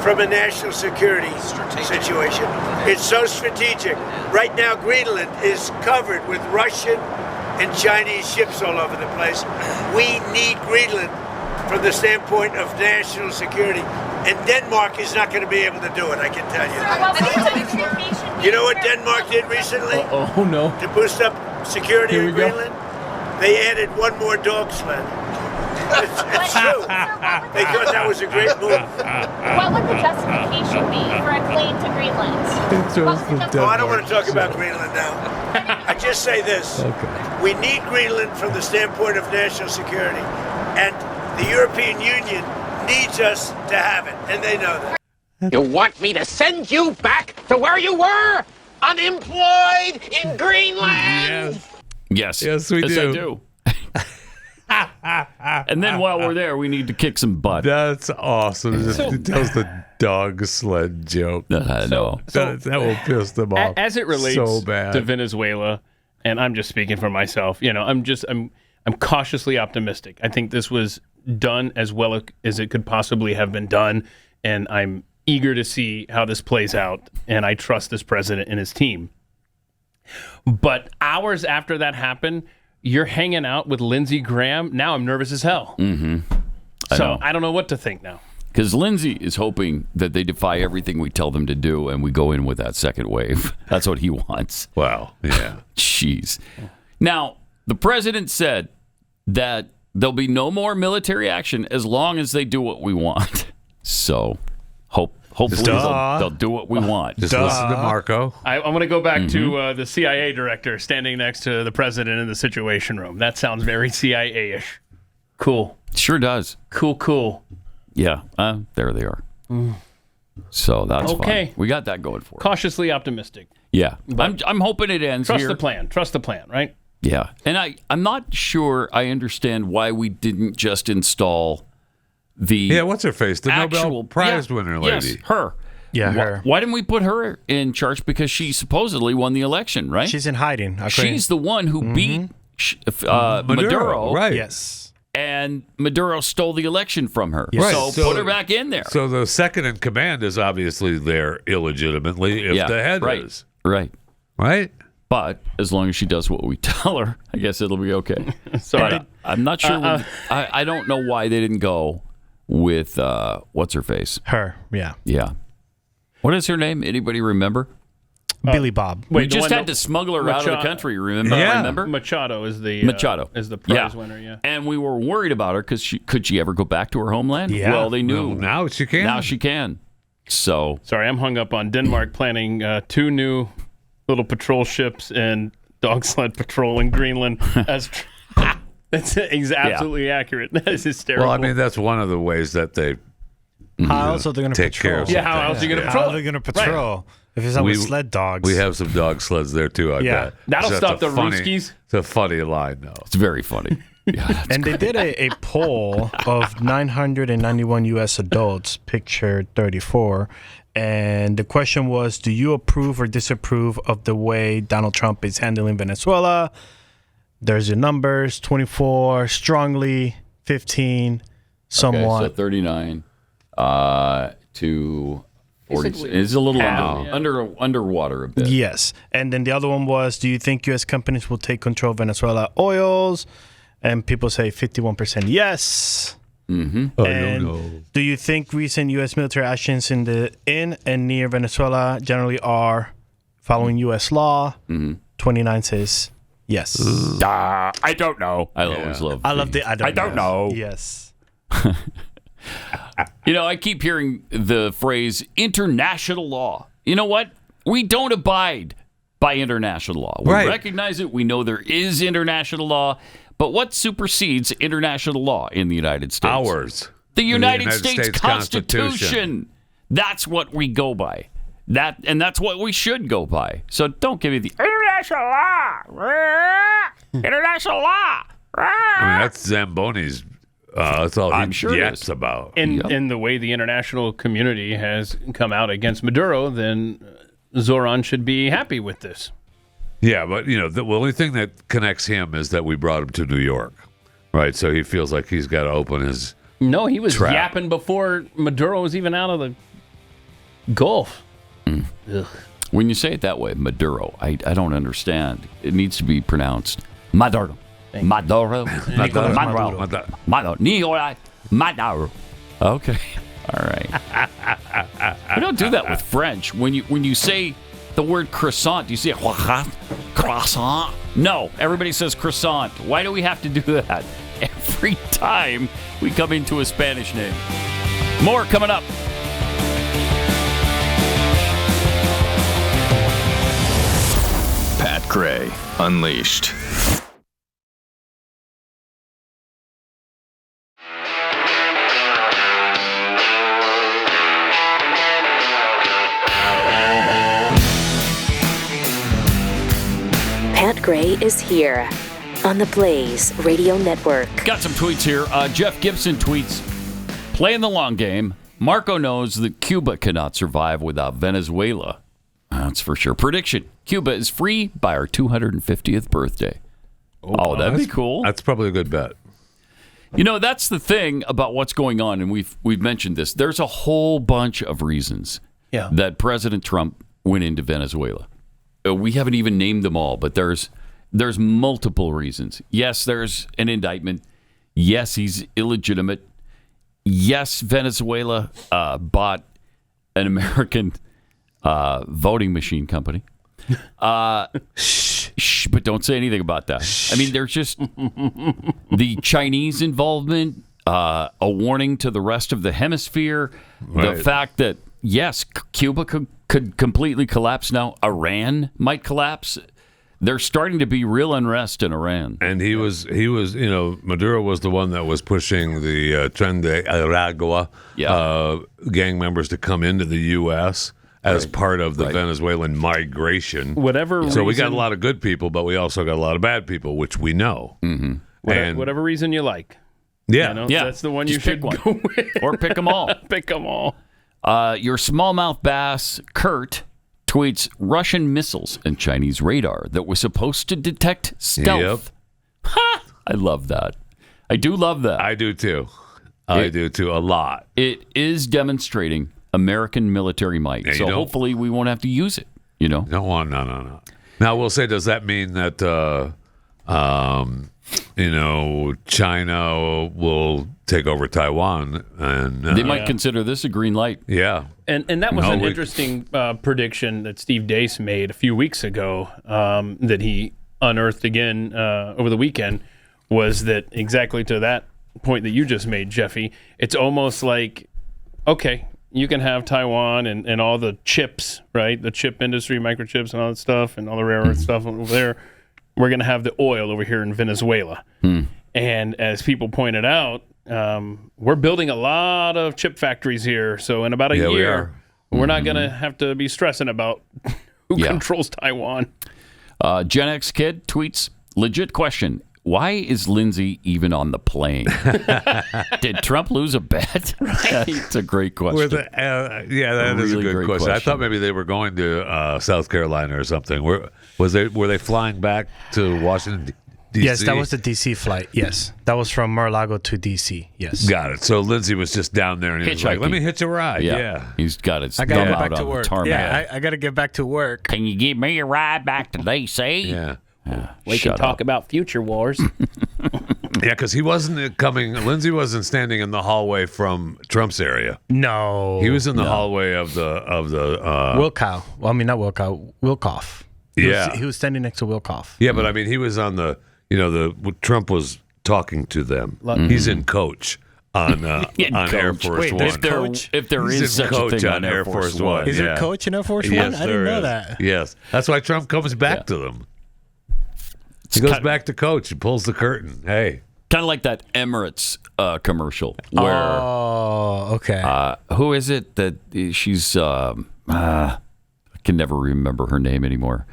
from a national security situation. It's so strategic. Right now, Greenland is covered with Russian and Chinese ships all over the place. We need Greenland from the standpoint of national security. And Denmark is not going to be able to do it, I can tell you. You know what Denmark did recently? Oh, no. To boost up security in Greenland? They added one more dog sled. It's true. They thought that was a great move. What would the justification be for a plane to Greenland? Oh, I don't want to talk about Greenland now. I just say this. Okay. We need Greenland from the standpoint of national security. And the European Union needs us to have it. And they know that. You want me to send you back to where you were? Unemployed in Greenland? Yes. Yes, we do. I do. And then while we're there, we need to kick some butt. That's awesome. It tells the dog sled joke. I know. That will piss them off. As it relates so bad. to Venezuela, and I'm just speaking for myself, I'm cautiously optimistic. I think this was done as well as it could possibly have been done, and I'm eager to see how this plays out, and I trust this president and his team. But hours after that happened, you're hanging out with Lindsey Graham. Now I'm nervous as hell. Mm-hmm. I don't know what to think now. Because Lindsey is hoping that they defy everything we tell them to do, and we go in with that second wave. That's what he wants. Wow. Yeah. Jeez. Now, the president said that there'll be no more military action as long as they do what we want. So, hopefully they'll do what we want. Just listen to Marco. I want to go back to the CIA director standing next to the president in the Situation Room. That sounds very CIA-ish. Cool. Sure does. Cool. Yeah, there they are. So that's okay. fine. We got that going for us. Cautiously optimistic. Yeah, I'm hoping it ends here. Trust the plan, right? Yeah, and I'm not sure I understand why we didn't just install the what's her face? The Nobel Prize winner lady. Yes, her. Yeah, her. Why didn't we put her in charge? Because she supposedly won the election, right? She's in hiding. She's the one who beat Maduro. Right. Yes. and Maduro stole the election from her. Right. So put her back in there. So the second in command is obviously there illegitimately if the head is. Right. Right? But as long as she does what we tell her, I guess it'll be okay. Sorry. I'm not sure. I don't know why they didn't go with, what's her face? Her, yeah. Yeah. What is her name? Anybody remember? Billy Bob. We just had to smuggle her out of the country, remember? Yeah. Remember? Machado is the prize winner, yeah. And we were worried about her because could she ever go back to her homeland? Yeah. Well, they knew. Well, now she can. Now she can. So. Sorry, I'm hung up on Denmark planning 2 new little patrol ships and dog sled patrol in Greenland. That's absolutely accurate. That is hysterical. Well, I mean, that's one of the ways that they How else are they going to take care patrol? of Yeah, how else are you going to patrol? How are they going to patrol? Right. If it's not with sled dogs. We have some dog sleds there, too, I bet. That'll So stop the funny, Ruskies. It's a funny line, though. It's very funny. Yeah, and they did a poll of 991 U.S. adults, picture 34, and the question was, do you approve or disapprove of the way Donald Trump is handling Venezuela? There's your numbers, 24, strongly, 15, somewhat. Okay, so 39 to 40. It's a little underwater a bit. Yes. And then the other one was, do you think U.S. companies will take control of Venezuela oils? And people say 51% yes. Mm-hmm. I don't know. Do you think recent U.S. military actions in and near Venezuela generally are following U.S. law? Mm-hmm. 29 says yes. I don't know. I always love. I love the I don't know. Yes. I keep hearing the phrase international law. You know what? We don't abide by international law. We recognize it. We know there is international law. But what supersedes international law in the United States? Ours. The United States Constitution. That's what we go by. That's what we should go by. So don't give me the international law. International law. I mean, that's Zamboni's. That's all I'm he sure yaks about. In the way the international community has come out against Maduro, then Zohran should be happy with this. Yeah, but, the only thing that connects him is that we brought him to New York, right? So he feels like he's got to open his No, he was trap. yapping before Maduro was even out of the Gulf. When you say it that way, Maduro, I don't understand. It needs to be pronounced Maduro. Maduro. Nicolás Maduro. Okay. All right. We don't do that with French. When you say the word croissant, do you say croissant? No, everybody says croissant. Why do we have to do that every time we come into a Spanish name? More coming up. Pat Gray Unleashed. Pat Gray is here on the Blaze Radio Network. Got some tweets here. Jeff Gibson tweets, playing the long game. Marco knows that Cuba cannot survive without Venezuela. That's for sure. Prediction, Cuba is free by our 250th birthday. Oh, that'd be cool. That's probably a good bet. That's the thing about what's going on, and we've mentioned this. There's a whole bunch of reasons that President Trump went into Venezuela. We haven't even named them all, but there's multiple reasons. Yes, there's an indictment. Yes, he's illegitimate. Yes, Venezuela bought an American voting machine company. Shh, but don't say anything about that. I mean, there's just the Chinese involvement, a warning to the rest of the hemisphere, the fact that, yes, Cuba could completely collapse now. Iran might collapse. There's starting to be real unrest in Iran. And he was, Maduro was the one that was pushing the Tren de Aragua gang members to come into the U.S. as part of the Venezuelan migration. So we got a lot of good people, but we also got a lot of bad people, which we know. Mm-hmm. And Whatever reason you like. Yeah. That's the one Just you should pick one. go with. Or pick them all. Pick them all. Your smallmouth bass, Kurt, tweets Russian missiles and Chinese radar that was supposed to detect stealth. Yep. I love that. I do love that. I do too. I do too, a lot. It is demonstrating American military might. So hopefully we won't have to use it, No. Now, we'll say, does that mean that, China will take over Taiwan? And they might consider this a green light. Yeah. And that was an interesting prediction that Steve Deace made a few weeks ago that he unearthed again over the weekend, was that exactly to that point that you just made, Jeffy. It's almost like, okay, you can have Taiwan and all the chips, right? The chip industry, microchips and all that stuff, and all the rare earth stuff over there. We're going to have the oil over here in Venezuela. And as people pointed out, we're building a lot of chip factories here. So in about a year, we're not going to have to be stressing about who controls Taiwan. Gen X Kid tweets, legit question. Why is Lindsey even on the plane? Did Trump lose a bet? It's a great question. That is a good question. I thought maybe they were going to South Carolina or something. Were they flying back to Washington, D.C.? Yes, that was the D.C. flight. Yes, that was from Mar-a-Lago to D.C. Yes, got it. So Lindsey was just down there, and he was like, "Let me hitch a ride." Yeah. He's got it. I gotta get back to work. I gotta get back to work. Can you give me a ride back to D.C.? Yeah. We can talk about future wars. Yeah, because he wasn't coming. Lindsey wasn't standing in the hallway from Trump's area. No, he was in the hallway of the Wilkow. Well, I mean, not Wilkow. Wilkoff. He was standing next to Wilkoff. Yeah, but I mean, he was on the. Trump was talking to them. He's in coach on Air Force One. If there is such a thing on Air Force One, is there coach in Air Force One? I didn't know that. Yes, that's why Trump comes back to them. He goes back to coach and pulls the curtain. Hey. Kind of like that Emirates commercial where... who is it that she's... I can never remember her name anymore.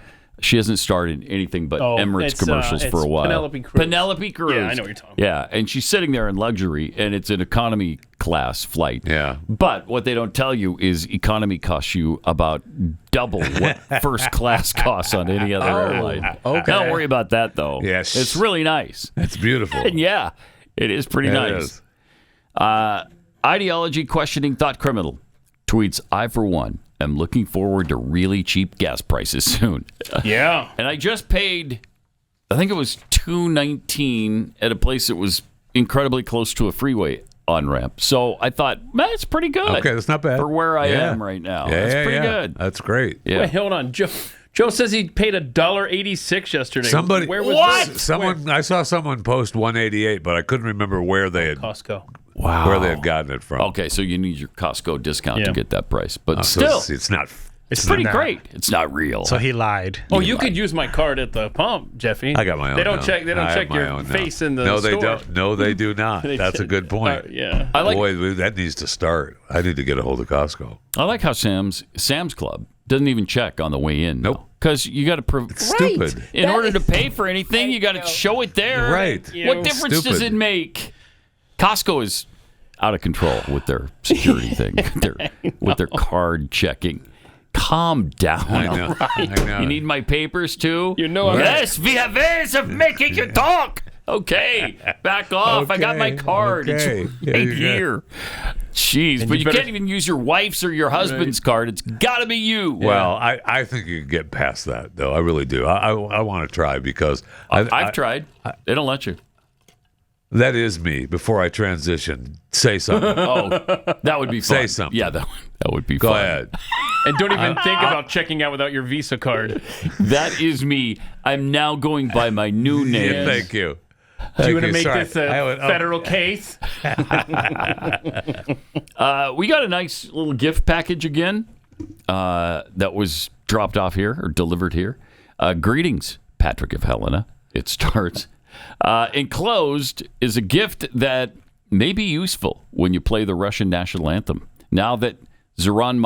She hasn't started anything but Emirates commercials for a while. Penelope Cruz. Yeah, I know what you're talking about. Yeah, and she's sitting there in luxury, and it's an economy class flight. Yeah. But what they don't tell you is economy costs you about double what first class costs on any other airline. Okay. Don't worry about that, though. Yes. It's really nice. It's beautiful. And yeah, it is pretty nice. Ideology questioning thought criminal tweets, I, for one, am looking forward to really cheap gas prices soon. Yeah. And I just paid, I think it was $2.19 at a place that was incredibly close to a freeway on-ramp. So I thought, that's pretty good. Okay, that's not bad. For where I am right now. Yeah, that's pretty good. That's great. Yeah. Wait, hold on. Joe says he paid $1.86 yesterday. Somebody, where was this? Someone, I saw someone post $1.88, but I couldn't remember where they had Costco. Wow. Where they had gotten it from. Okay, so you need your Costco discount to get that price. But so still, it's not. It's pretty great. It's not real. So he lied. You could use my card at the pump, Jeffy. I got my own. They don't check. They don't check your face in the store. No, they don't. No, they do not. That's a good point. Yeah. Boy, that needs to start. I need to get a hold of Costco. I like how Sam's Club doesn't even check on the way in. Nope. Because you got to It's stupid. In order to pay for anything, you got to show it there. Right. What difference does it make? Costco is out of control with their security thing, with their card checking. Calm down. I know. You need my papers too? I'm Yes, we have ways of making you talk. Okay, back off. I got my card. Okay. It's right here. Jeez, but you can't even use your wife's or your husband's card. It's got to be you. Well, I think you can get past that, though. I really do. I want to try because I've tried. They don't let you. That is me. Before I transition, say something. That would be fun. Say something. Yeah, that would be Go fun. ahead. And don't even think about checking out without your Visa card. That is me. I'm now going by my new name. Yeah, thank you. Do you want to make this a federal case? We got a nice little gift package again that was dropped off here or delivered here. Greetings, Patrick of Helena. It starts. Enclosed is a gift that may be useful when you play the Russian national anthem. Now that Zohran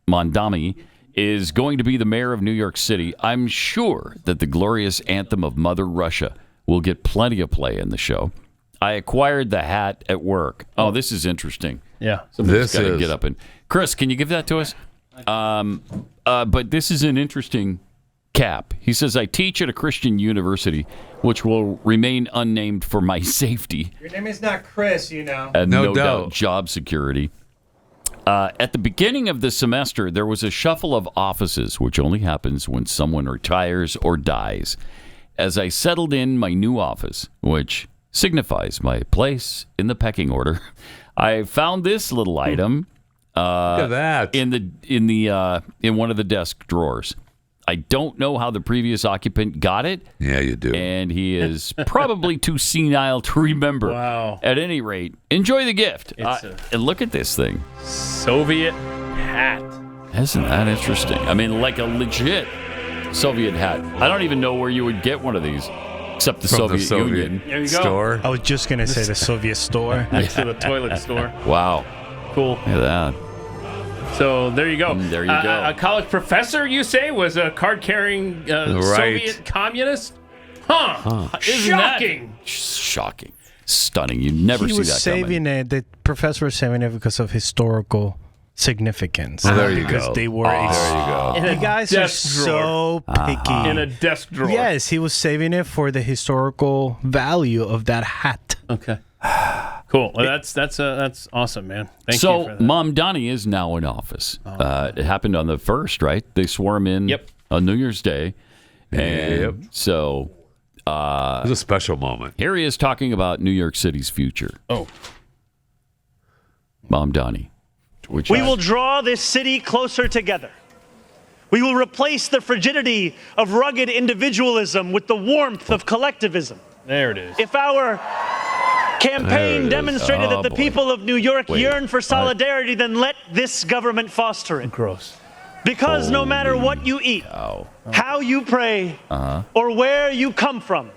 Mamdani is going to be the mayor of New York City, I'm sure that the glorious anthem of Mother Russia will get plenty of play in the show. I acquired the hat at work. Oh, this is interesting. Yeah. Somebody's got to get up and... Chris, can you give that to us? But this is an interesting Cap. He says, I teach at a Christian university, which will remain unnamed for my safety. Your name is not Chris, you know. And no doubt job security. At the beginning of the semester, there was a shuffle of offices, which only happens when someone retires or dies. As I settled in my new office, which signifies my place in the pecking order, I found this little item. Look at that in one of the desk drawers. I don't know how the previous occupant got it. Yeah, you do. And he is probably too senile to remember. Wow. At any rate, enjoy the gift. And look at this thing. Soviet hat. Isn't that interesting? I mean, like a legit Soviet hat. I don't even know where you would get one of these, except the Soviet Union. There you go. Store. I was just going to say the Soviet store. Next to the toilet store. Wow. Cool. Look at that. So there you go. There you go. A college professor, you say, was a card-carrying Soviet communist? Huh. Shocking. Shocking. Stunning. You never see that coming. He was saving it. The professor was saving it because of historical significance. Oh, there you because go. They were there you go. You guys are so picky. In a desk drawer. Yes, he was saving it for the historical value of that hat. Okay. Cool. Well, that's awesome, man. Thank you so for that. Mamdani is now in office. It happened on the 1st, right? They swore him in on New Year's Day. And so it was a special moment. Here he is talking about New York City's future. Oh. Mamdani. We will draw this city closer together. We will replace the frigidity of rugged individualism with the warmth of collectivism. There it is. If our campaign demonstrated that the people of New York yearn for solidarity, then let this government foster it. Gross. Because no matter what you eat, how you pray, or where you come from,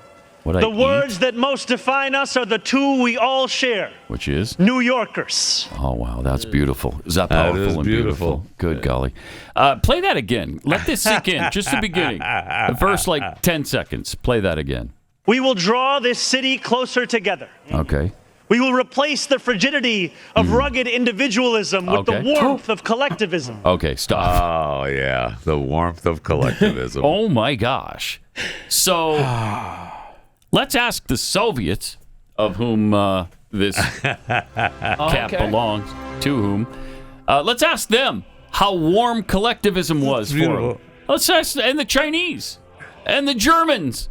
the words that most define us are the two we all share. Which is? New Yorkers. Oh, wow. That's beautiful. Is that powerful and beautiful? Good golly. Play that again. Let this sink in. Just the beginning. The first, 10 seconds. Play that again. We will draw this city closer together. Okay. We will replace the frigidity of rugged individualism with the warmth of collectivism. Okay, stop. Oh, yeah. The warmth of collectivism. Oh, my gosh. So, let's ask the Soviets, of whom this cap belongs, to whom. Let's ask them how warm collectivism was for them. Let's ask, and the Chinese, and the Germans,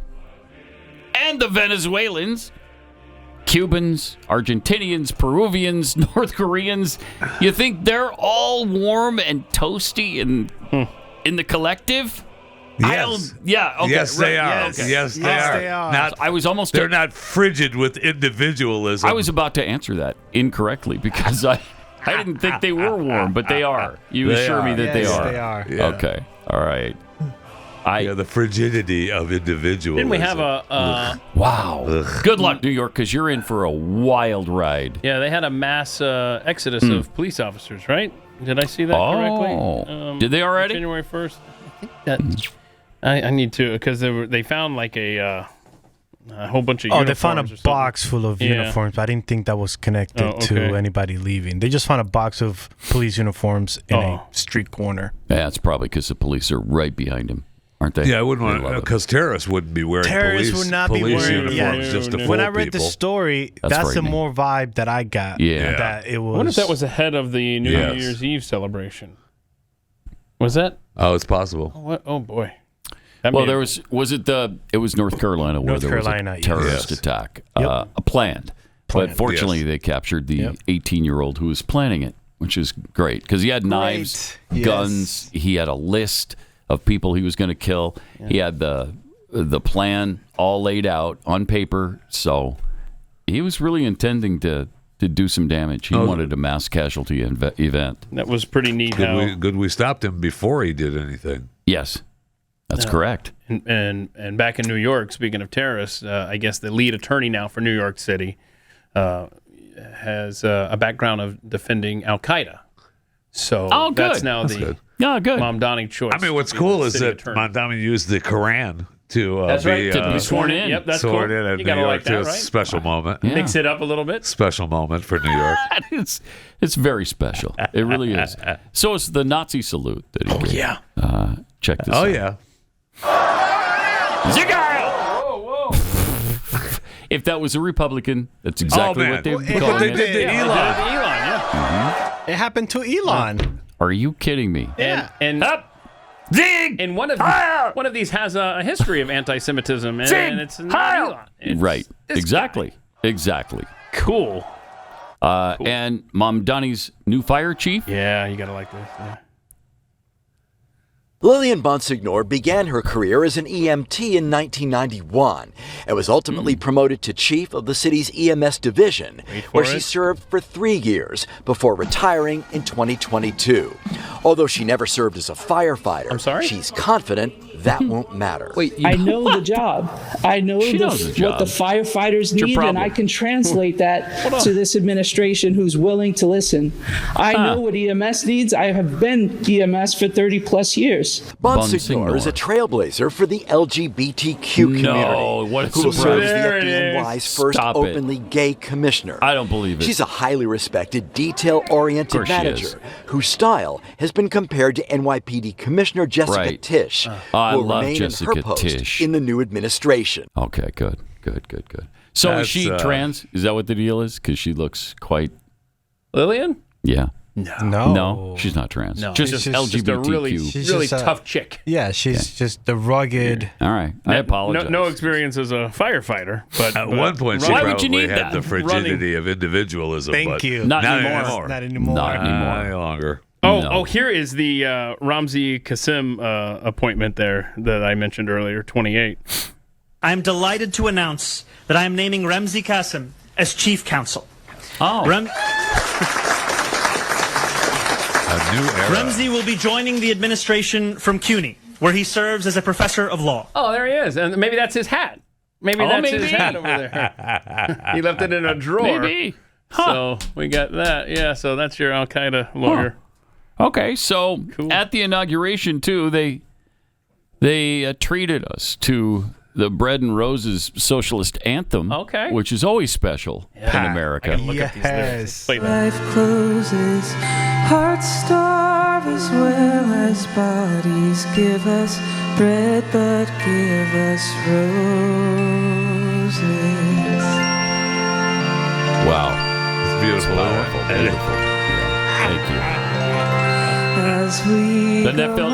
and the Venezuelans, Cubans, Argentinians, Peruvians, North Koreans. You think they're all warm and toasty in the collective? Yes. Okay, yes, they are. Yes, okay. Yes, they are. Not, I was almost. They're not frigid with individualism. I was about to answer that incorrectly because I didn't think they were warm, but they are. You assure me that they are. They are. Yeah. Okay. All right. The frigidity of individualism. Didn't we have a... wow. Ugh. Good luck, New York, because you're in for a wild ride. Yeah, they had a mass exodus of police officers, right? Did I see that correctly? Did they already? January 1st. I think that... I need to, because they found a whole bunch of uniforms. Oh, they found a box full of uniforms. I didn't think that was connected to anybody leaving. They just found a box of police uniforms in a street corner. Yeah, it's probably because the police are right behind him, aren't they? Yeah, I wouldn't want to, because terrorists wouldn't be wearing police uniforms just to fool When I read people. the story, that's the more vibe that I got. Yeah. That it was. I wonder if that was ahead of the New Year's Eve celebration. Was that? Oh, it's possible. What? Oh, boy. Well, it was North Carolina where there was a terrorist attack, planned. But fortunately, they captured the 18-year-old who was planning it, which is great because he had knives, guns. He had a list of people he was going to kill. Yeah. He had the plan all laid out on paper. So he was really intending to do some damage. He wanted a mass casualty event. That was pretty neat. Good we stopped him before he did anything. Yes. That's correct. And back in New York, speaking of terrorists, I guess the lead attorney now for New York City has a background of defending Al-Qaeda. So that's now the Mamdani choice. I mean, what's cool is that Mamdani used the Quran to be sworn in. Yep, that's sworn cool. in at You New gotta York like that, to right? a special moment. Yeah. Mix it up a little bit. Special moment for New York. It's very special. It really is. So it's the Nazi salute that he gave. Yeah. Check this out. Oh, yeah. Ziegler! If that was a Republican, that's exactly what they would be calling they it. did to Elon. Mm-hmm. It happened to Elon. Are you kidding me? And Zig! And one of these has a history of anti-Semitism, and it's not Elon. It's Right. this Exactly. guy. Exactly. Cool. And Mamdani's new fire chief? Yeah, you got to like this. Yeah. Lillian Bonsignore began her career as an EMT in 1991 and was ultimately promoted to chief of the city's EMS division, where she served for 3 years before retiring in 2022. Although she never served as a firefighter, she's confident that won't matter. I know the job. I know what the firefighters need, and I can translate that to this administration who's willing to listen. I know what EMS needs. I have been EMS for 30 plus years. Bonsignore is a trailblazer for the LGBTQ community who serves the FDNY's first openly gay commissioner. I don't believe it. She's a highly respected, detail-oriented manager whose style has been compared to NYPD Commissioner Jessica Tisch, who will remain in her post in the new administration. Okay, good. So is she trans? Is that what the deal is? Because she looks quite... Lillian? Yeah. No, she's not trans. No, just she's LGBTQ. just a really tough chick. Yeah, she's just the rugged. All right, I apologize. No experience as a firefighter, but at one point she probably had the frigidity of individualism. Thank you. Not anymore. Not anymore. Not any longer. Oh, here is the Ramzi Qasem appointment there that I mentioned earlier, 28. I am delighted to announce that I am naming Ramzi Qasem as chief counsel. A new era. Ramzi will be joining the administration from CUNY, where he serves as a professor of law. Oh, there he is. And maybe that's his hat. Maybe that's his hat over there. He left it in a drawer. Maybe. So we got that. Yeah, so that's your Al-Qaeda lawyer. Okay, so at the inauguration, too, they treated us to the Bread and Roses socialist anthem, which is always special in America. I can look at these lyrics. Play that. Life closes, hearts starve as well as bodies. Give us bread, but give us roses. Wow. It's beautiful. Powerful. Yeah. Thank you. As we Doesn't that feel,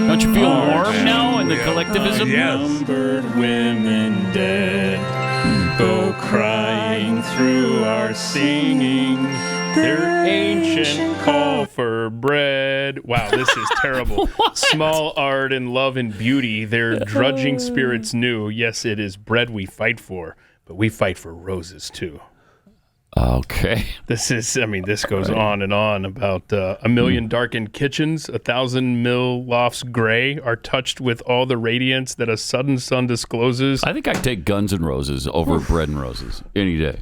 don't you feel warm now in the collectivism? Numbered women dead go crying through our singing their ancient call for bread. Wow, this is terrible. Small art and love and beauty, their drudging spirits knew. Yes, it is bread we fight for, but we fight for roses too. Okay. This goes on and on about a million darkened kitchens, 1,000 mill lofts gray are touched with all the radiance that a sudden sun discloses. I think I'd take Guns N' Roses over Bread and Roses any day.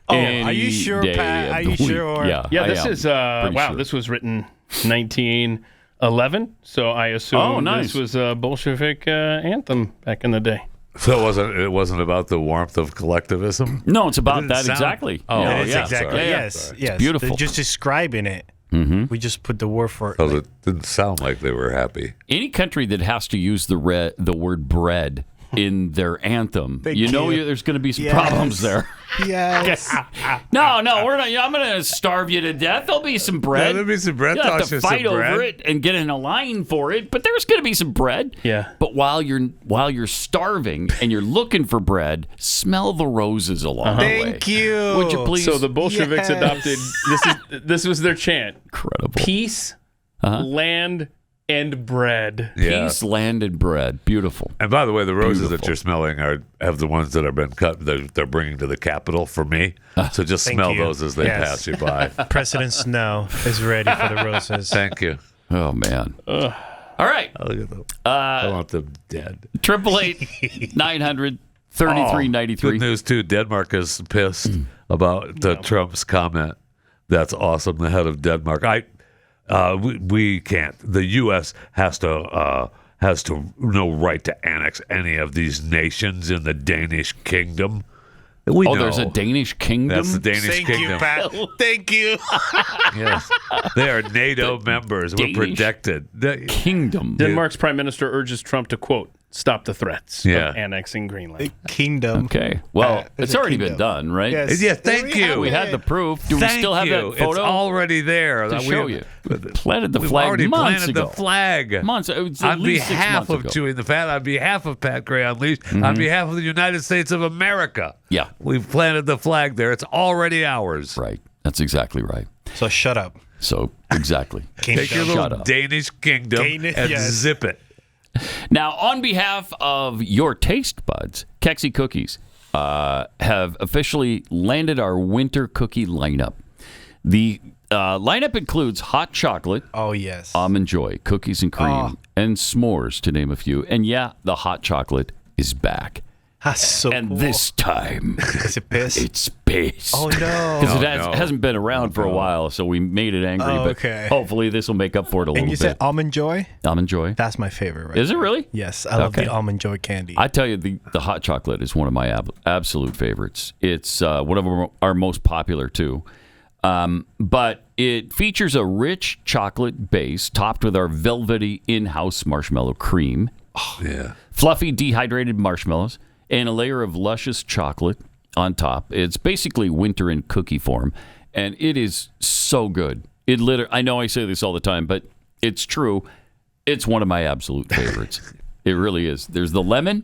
Are you sure, Pat? Are you sure? Yeah, this is, sure. This was written 1911, so I assume this was a Bolshevik anthem back in the day. So it wasn't about the warmth of collectivism? No, it's about that exactly. Oh, yeah, exactly. Sorry. Yes. It's beautiful. They're just describing it. Mm-hmm. We just put the word for it. Because it didn't sound like they were happy. Any country that has to use the word bread in their anthem, there's going to be some problems there. Yes. No, we're not. I'm going to starve you to death. There'll be some bread. Yeah, there'll be some bread. You'll have to fight over it and get in a line for it, but there's going to be some bread. Yeah. But while you're starving and you're looking for bread, smell the roses along the way. Thank you. Would you please? So the Bolsheviks adopted. This was their chant. Incredible. Peace, land, and bread. Yeah. Peace, land, and bread. Beautiful. And by the way, the roses that you're smelling have the ones that have been cut. They're bringing to the Capitol for me. So just smell those as they pass you by. President Snow is ready for the roses. Thank you. Oh man. All right. Look at them. I want them dead. 888-900-3393. Good news too. Denmark is pissed about Trump's comment. That's awesome. The head of Denmark. We can't. The U.S. has no right to annex any of these nations in the Danish kingdom. We know. There's a Danish kingdom? That's the Danish kingdom. Thank you, Pat. Thank you. Yes. They are NATO members. We're protected. Kingdom. Denmark's prime minister urges Trump to, quote, stop the threats of annexing Greenland. Kingdom. Okay. Well, it's already been done, right? Yes. Yeah, thank you. We had the proof. Do we still have that photo? It's already there. To show you. Planted the We've flag already months planted ago. the flag. Months. It was On behalf of Chewing the Fat, on behalf of Pat Gray Unleashed, on behalf of the United States of America. Yeah. We've planted the flag there. It's already ours. Right. That's exactly right. So shut up. So, exactly. Take your little Danish kingdom and zip it. Now, on behalf of your taste buds, Kexi Cookies have officially landed our winter cookie lineup. The lineup includes hot chocolate. Oh, yes. Almond Joy, cookies and cream, and s'mores, to name a few. And yeah, the hot chocolate is back. That's so and cool. this time, is it piss? It's piss. Oh, no. Because it hasn't been around for a while, so we made it angry. Oh, but okay. hopefully this will make up for it a little bit. And you said Almond Joy? Almond Joy. That's my favorite, right? Is it really? Yes. I love the Almond Joy candy. I tell you, the hot chocolate is one of my absolute favorites. It's one of our most popular, too. But it features a rich chocolate base topped with our velvety in-house marshmallow cream. Oh, yeah. Fluffy dehydrated marshmallows and a layer of luscious chocolate on top. It's basically winter in cookie form, and it is so good. I know I say this all the time, but it's true. It's one of my absolute favorites. It really is. There's the lemon,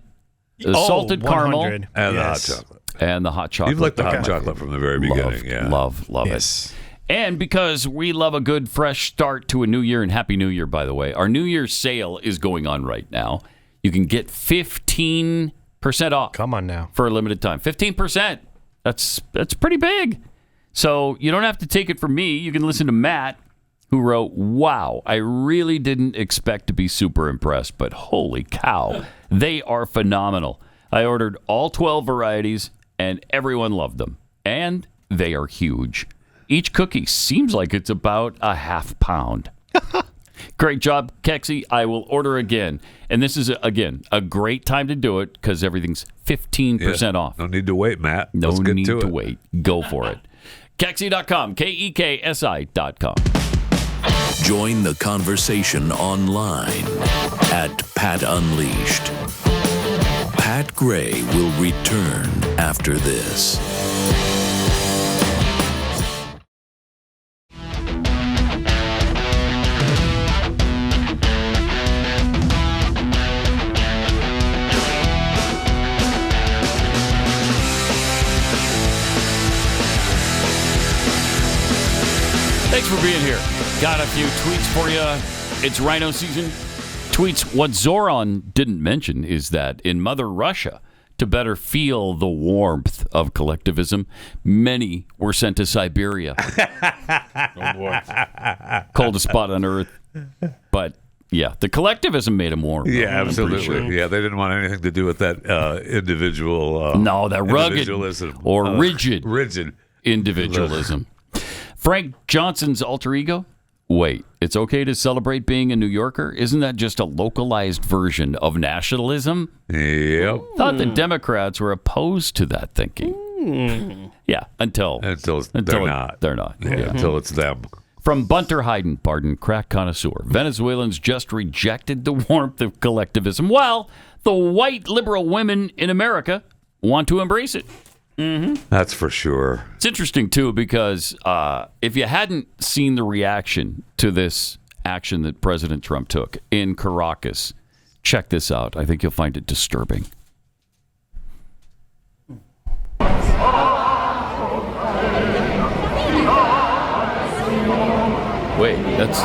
the salted caramel, and the hot chocolate. And the hot chocolate. You've liked the hot chocolate from the very beginning. Love it. And because we love a good fresh start to a new year, and Happy New Year, by the way, our New Year's sale is going on right now. You can get 15% off. Come on now. For a limited time. 15%. That's pretty big. So you don't have to take it from me. You can listen to Matt, who wrote, "Wow, I really didn't expect to be super impressed, but holy cow, they are phenomenal. I ordered all 12 varieties, and everyone loved them. And they are huge. Each cookie seems like it's about a half pound." Great job, Kexi. I will order again. And this is, again, a great time to do it because everything's 15% off. No need to wait, Matt. No Let's get need to to it. wait. Go for it. Kexi.com, KEKSI.com. Join the conversation online at Pat Unleashed. Pat Gray will return after this. Thanks for being here. Got a few tweets for you. It's rhino season. Tweets. What Zohran didn't mention is that in Mother Russia, to better feel the warmth of collectivism, many were sent to Siberia. Oh, boy. Coldest spot on Earth. But, yeah, the collectivism made them warm. Yeah, I'm pretty absolutely. sure. Yeah, they didn't want anything to do with that individual. No, that rugged individualism. or rigid individualism. Frank Johnson's alter ego? Wait, it's okay to celebrate being a New Yorker? Isn't that just a localized version of nationalism? Yep. Thought the Democrats were opposed to that thinking. Yeah, until they're not. They're not. Yeah, until it's them. From Bunter Hayden, crack connoisseur. Venezuelans just rejected the warmth of collectivism, while the white liberal women in America want to embrace it. That's for sure. It's interesting, too, because if you hadn't seen the reaction to this action that President Trump took in Caracas, check this out. I think you'll find it disturbing. Wait, that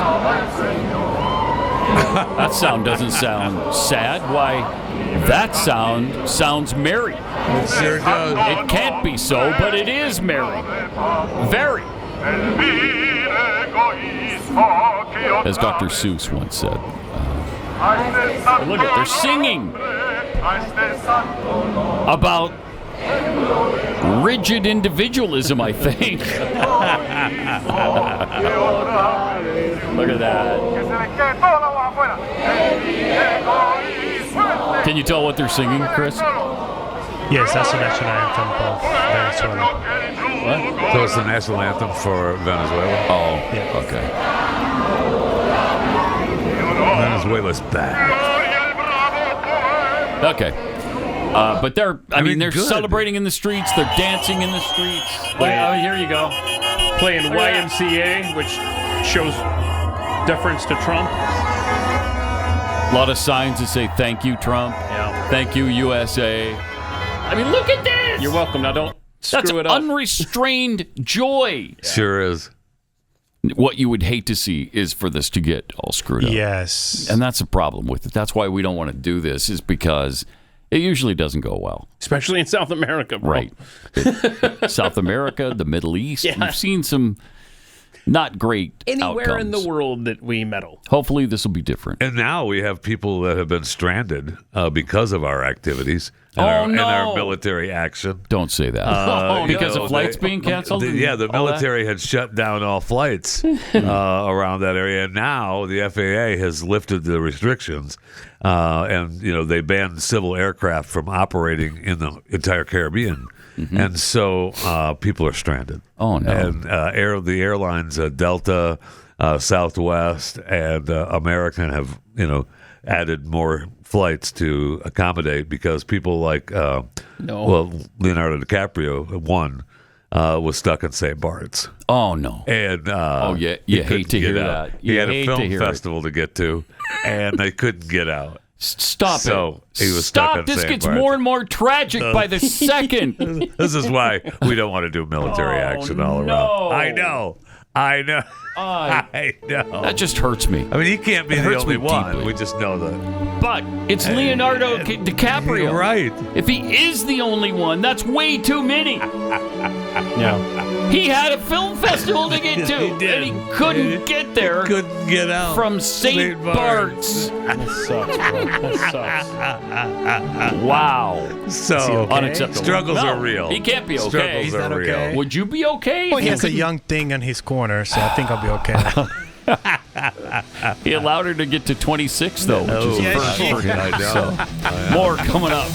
sound doesn't sound sad. Why, that sound sounds merry. It sure does. It can't be so, but it is merry. Very. As Dr. Seuss once said. Look at, they're singing about rigid individualism, I think. Look at that. Can you tell what they're singing, Chris? Yes, that's the national anthem of Venezuela. What? So it's the national anthem for Venezuela? Oh, yeah. Okay. Venezuela's back. Okay. But they're good. celebrating in the streets. They're dancing in the streets. Here you go. Playing YMCA, which shows deference to Trump. A lot of signs that say, thank you, Trump. Yeah. Thank you, USA. I mean, look at this. You're welcome. Now don't screw it up. That's unrestrained joy. Yeah. Sure is. What you would hate to see is for this to get all screwed up. Yes. And that's the problem with it. That's why we don't want to do this, is because it usually doesn't go well. Especially in South America, bro. Right. South America, the Middle East. Yeah. We've seen some not great Anywhere outcomes. in the world that we meddle. Hopefully this will be different. And now we have people that have been stranded because of our activities and, and our military action. Don't say that. Because of flights being canceled? The military had shut down all flights around that area. And now the FAA has lifted the restrictions. And, they banned civil aircraft from operating in the entire Caribbean. Mm-hmm. And so people are stranded. Oh, no. And the airlines, Delta, Southwest, and American have, added more flights to accommodate because people like, Leonardo DiCaprio, was stuck in St. Bart's. Oh, no. And you hate to hear that. He had a film festival to get to, and they couldn't get out. Stop so it. He was stuck in This St. gets Bart's. more and more tragic by the second. This is why we don't want to do military action all around. I know. I know. That just hurts me. I mean, he can't be the only one. Deeply. We just know that. But it's Leonardo DiCaprio. Right. If he is the only one, that's way too many. Yeah. He had a film festival to get to, and he couldn't get there. He couldn't get out from St. Bart's. That sucks, bro. That sucks. Wow. So unacceptable. Struggles are real. He can't be okay. Struggles are real. Okay? Would you be okay? Well, he has a young thing on his corner, so I think I'll be okay. He allowed her to get to 26, though, which is a first for him. I know. So, more coming up.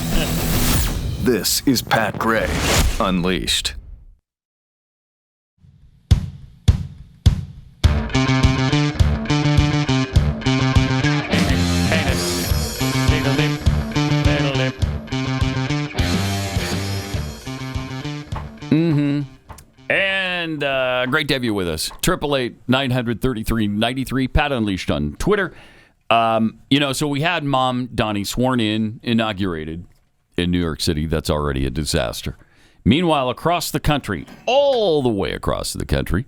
This is Pat Gray Unleashed. Mm-hmm. And great to have you with us. 888-933-93. Pat Unleashed on Twitter. So we had Mom Donnie sworn in, inaugurated in New York City. That's already a disaster. Meanwhile, across the country, all the way across the country,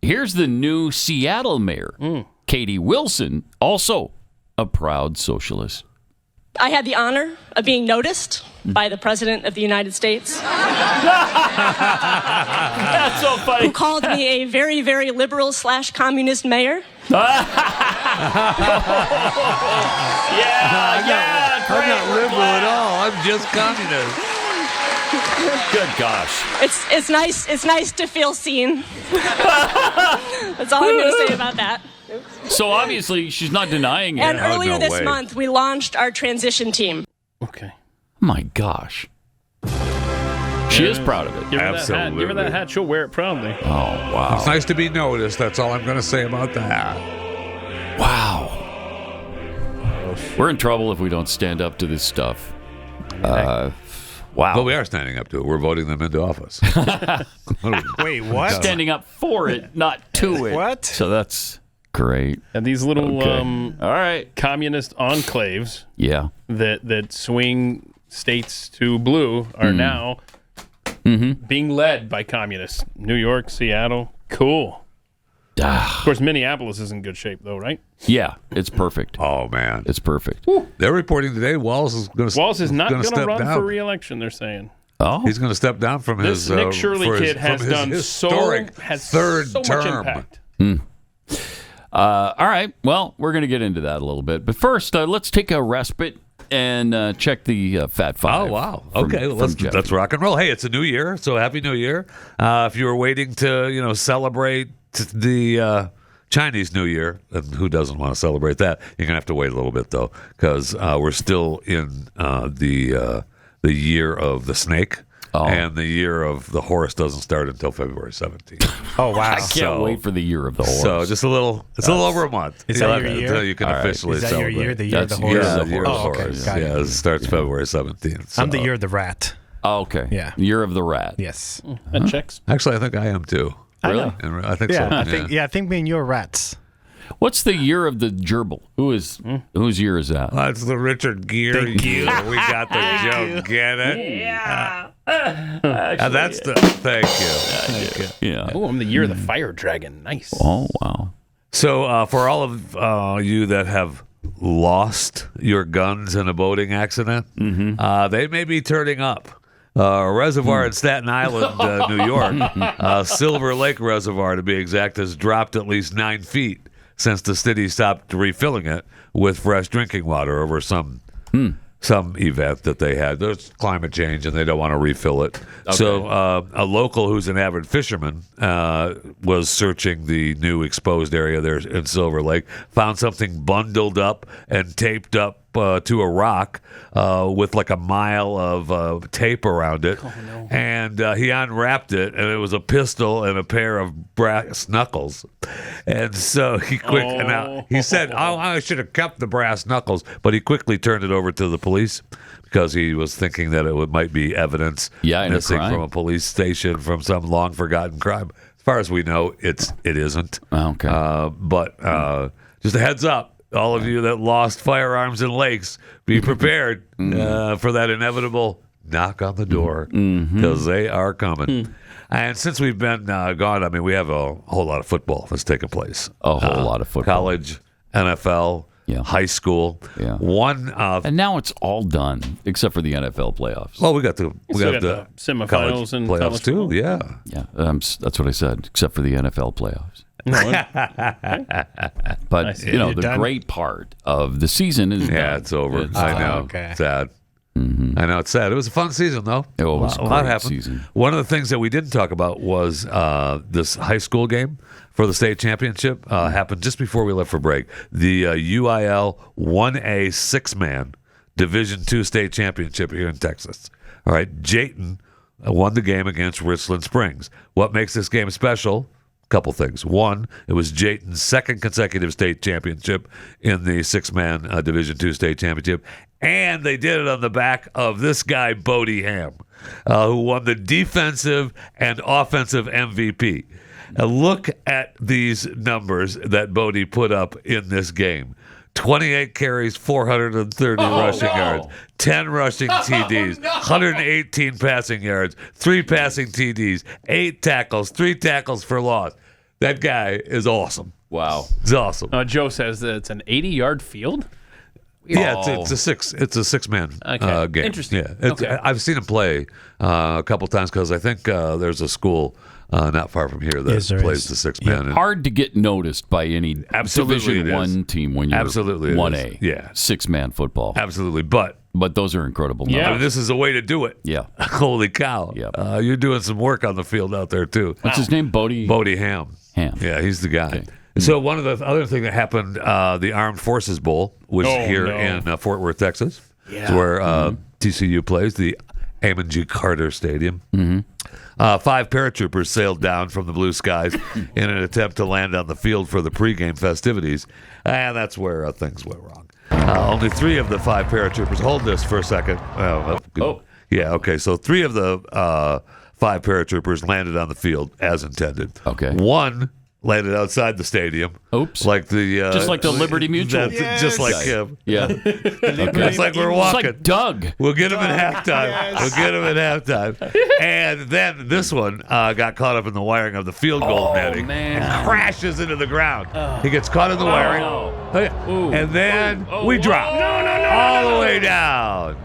here's the new Seattle mayor, Katie Wilson, also a proud socialist. I had the honor of being noticed by the President of the United States. That's so funny. Who called me a very, very liberal / communist mayor. Yeah. I'm not liberal at all. I'm just communist. Good gosh. It's nice to feel seen. That's all I'm going to say about that. So obviously she's not denying it. And earlier this month, we launched our transition team. Okay. My gosh. She is proud of it. Give her Absolutely. That hat. Give her that hat. She'll wear it proudly. Oh, wow. It's nice to be noticed. That's all I'm going to say about that. Wow. We're in trouble if we don't stand up to this stuff. Wow. But we are standing up to it. We're voting them into office. Wait, what? Standing up for it, not to it. What? So that's great. And these little all right, communist enclaves yeah, that swing states to blue are now being led by communists. New York, Seattle, cool. Of course, Minneapolis is in good shape, though, right? Yeah, it's perfect. Oh, man. It's perfect. They're reporting today Walz is going to Walz is not going to step run down for re-election, they're saying. Oh, he's going to step down from This his Nick Shirley kid has done historic third so term. much impact. all right. Well, we're going to get into that a little bit. But first, let's take a respite and check the Fat Five. Oh, wow. Okay, let's rock and roll. Hey, it's a new year, so Happy New Year. If you were waiting to, celebrate the Chinese New Year, and who doesn't want to celebrate that? You're going to have to wait a little bit, though, because we're still in the year of the snake. and the year of the horse doesn't start until February 17th. Oh, wow. I can't wait for the year of the horse. So just a little over a month. Is that your year? Until you can officially Is that celebrate. your year, the year of the horse? Yeah, the year of the Oh, okay. horse. Got it. Yeah, it starts February 17th. So. I'm the year of the rat. Oh, okay. Yeah. Year of the rat. Yes. That checks. Actually, I think I am too. Really? I think Yeah, so. I think me and you are rats. What's the year of the gerbil? Whose year is that? That's the Richard Gere year. We got the joke. Get it? Yeah. That's the. Thank you. Yeah. Oh, I'm the year of the fire dragon. Nice. Oh, wow. So, for all of you that have lost your guns in a boating accident, they may be turning up. A reservoir in Staten Island, New York, Silver Lake Reservoir to be exact, has dropped at least 9 feet since the city stopped refilling it with fresh drinking water over some event that they had. There's climate change and they don't want to refill it. Okay. So a local who's an avid fisherman was searching the new exposed area there in Silver Lake, found something bundled up and taped up to a rock with like a mile of tape around it. Oh, no. And he unwrapped it, and it was a pistol and a pair of brass knuckles. And so he said, I should have kept the brass knuckles, but he quickly turned it over to the police because he was thinking that it might be evidence missing from a police station from some long forgotten crime. As far as we know, it isn't. Okay. But just a heads up. All of you that lost firearms in lakes, be prepared for that inevitable knock on the door because they are coming. And since we've been gone, I mean, we have a whole lot of football that's taking place. A whole lot of football. College, NFL, high school. Yeah. And now it's all done except for the NFL playoffs. Well, we got the semifinals and playoffs college too. football. Yeah. Yeah, that's what I said, except for the NFL playoffs. But you know, the great part of the season is it's over. I know. Okay. Sad. I know it's sad. It was a fun season, though. It was a lot great happened. season. One of the things that we didn't talk about was this high school game for the state championship happened just before we left for break. The UIL 1A 6-man Division II state championship here in Texas. All right, Jayton won the game against Richland Springs. What makes this game special? Couple things. One, it was Jayton's second consecutive state championship in the 6-man Division II state championship, and they did it on the back of this guy, Bodie Ham, who won the defensive and offensive MVP. Now look at these numbers that Bodie put up in this game. 28 carries, 430 rushing yards, 10 rushing TDs, 118 passing yards, 3 passing TDs, 8 tackles, 3 tackles for loss. That guy is awesome. Wow. He's awesome. Joe says that it's an 80-yard field? Yeah, it's a 6-man game. Interesting. Yeah, Okay. I've seen him play a couple times because I think there's a school not far from here that plays the 6-man. Hard to get noticed by any Division I team when you're 1A. Yeah, 6-man football. Absolutely, but those are incredible numbers. I mean, this is a way to do it. Yeah. Holy cow. Yeah. You're doing some work on the field out there too. What's his name? Bodie Ham. Ham. Yeah, he's the guy. Okay. So one of the other thing that happened, the Armed Forces Bowl was here in Fort Worth, Texas. Yeah. It's where TCU plays, the Amon G. Carter Stadium. 5 paratroopers sailed down from the blue skies in an attempt to land on the field for the pregame festivities, and that's where things went wrong. Only 3 of the 5 paratroopers, hold this for a second. Yeah, okay, so 3 of the 5 paratroopers landed on the field as intended. Okay. 1 landed outside the stadium. Oops. Like the just like the Liberty Mutual. Just like him. Yeah. Okay. It's like we're walking. It's like Doug. We'll get him at halftime. Yes. We'll get him at halftime. And then this one got caught up in the wiring of the field goal netting and crashes into the ground. He gets caught in the wiring. And then we drop all the way down.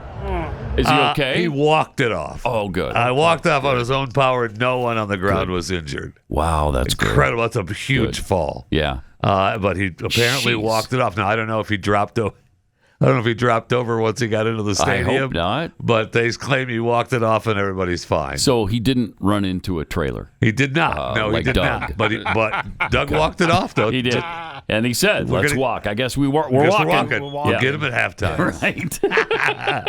Is he okay? He walked it off. Oh, good. Walked off on his own power. No one on the ground was injured. Wow, that's incredible. That's a huge fall. Yeah. But he apparently walked it off. Now I don't know if he dropped over. I don't know if he dropped over once he got into the stadium. I hope not. But they claim he walked it off and everybody's fine. So he didn't run into a trailer. He did not. No, like he did Doug. not. But Doug walked it off, though. He did. And he said, let's walk. I guess we're walking. We'll get him at halftime. Right.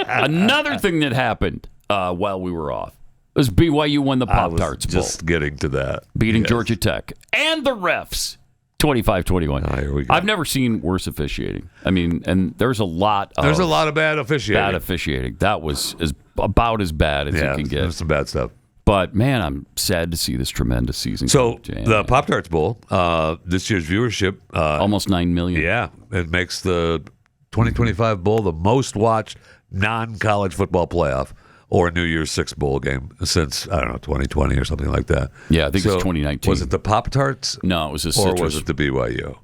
Another thing that happened while we were off. It was BYU won the Pop-Tarts Bowl. Just getting to that. Beating Georgia Tech. And the refs. 25-21. Here we go. I've never seen worse officiating. I mean, and there's a lot of bad officiating. That was about as bad as you can get. There's some bad stuff. But, man, I'm sad to see this tremendous season. So, the Pop-Tarts Bowl, this year's viewership... almost 9 million. Yeah. It makes the 2025 Bowl the most watched non-college football playoff or New Year's Six bowl game since, 2020 or something like that. Yeah, I think it's 2019. Was it the Pop-Tarts? No, it was a citrus. Or was it the BYU?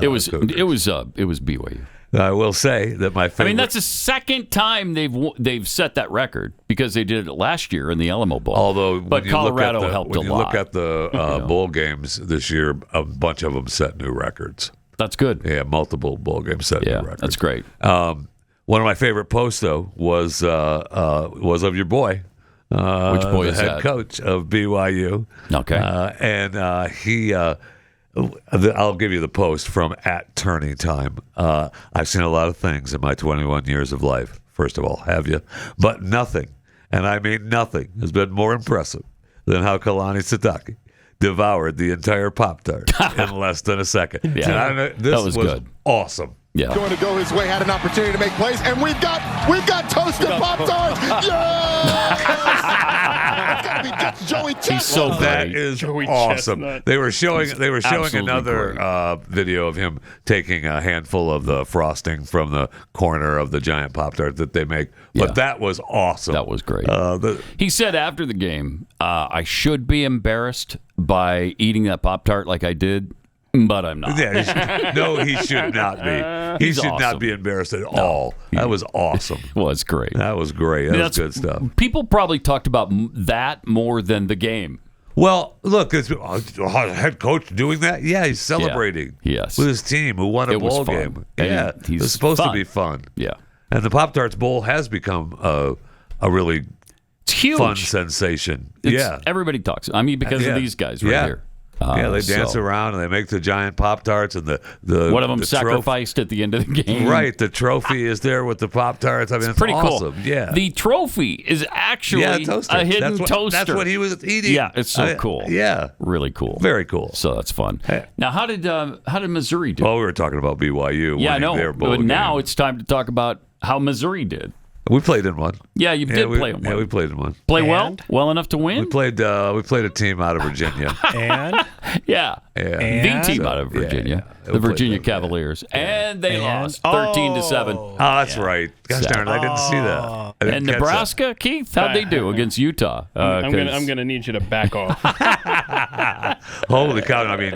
It was BYU. I will say that my favorite... I mean, that's the second time they've set that record because they did it last year in the Alamo Bowl. Although, but Colorado helped a lot. When you look at the bowl games this year, a bunch of them set new records. That's good. Yeah, multiple bowl games set new records. That's great. One of my favorite posts, though, was of your boy. Which boy the is head that? coach of BYU. Okay. And he... I'll give you the post from @TurningTime. I've seen a lot of things in my 21 years of life, first of all, have you? But nothing, and I mean nothing, has been more impressive than how Kalani Sitake devoured the entire Pop-Tart in less than a second. Yeah. This was good. Awesome. Yeah. Going to go his way, had an opportunity to make plays, and we've got toasted Pop-Tarts. He's so great. That is awesome. Chestnut. They were showing absolutely another video of him taking a handful of the frosting from the corner of the giant Pop-Tart that they make. But that was awesome. That was great. He said after the game, I should be embarrassed by eating that Pop-Tart like I did, but I'm not. Yeah, no, he should not be. He should not be embarrassed at all. That was awesome. It was great. That was great. That was good stuff. People probably talked about that more than the game. Well, look, it's head coach doing that. Yeah, he's celebrating with his team who won a bowl game. Yeah, it's supposed to be fun. Yeah, and the Pop-Tarts Bowl has become a really fun sensation. Everybody talks. I mean, because of these guys right here. They dance around and they make the giant Pop-Tarts and the one of them sacrificed at the end of the game. Right, the trophy is there with the Pop-Tarts. I mean, it's pretty awesome. cool. Yeah, the trophy is actually a hidden toaster. That's what he was eating. Yeah, it's so cool. Yeah, really cool. Very cool. So that's fun. Now, how did Missouri do? Well, we were talking about BYU. Yeah, I know. Their bowl but game. now it's time to talk about how Missouri did. We played in one. Yeah, you did play in one. Yeah, we played in one. Play well enough to win? We played a team out of Virginia. The team out of Virginia. The Virginia Cavaliers. And they lost 13-7. Oh, that's right. Gosh darn, I didn't see that. And Nebraska, Keith, how'd they do against Utah? I'm gonna need you to back off. Holy cow. I mean,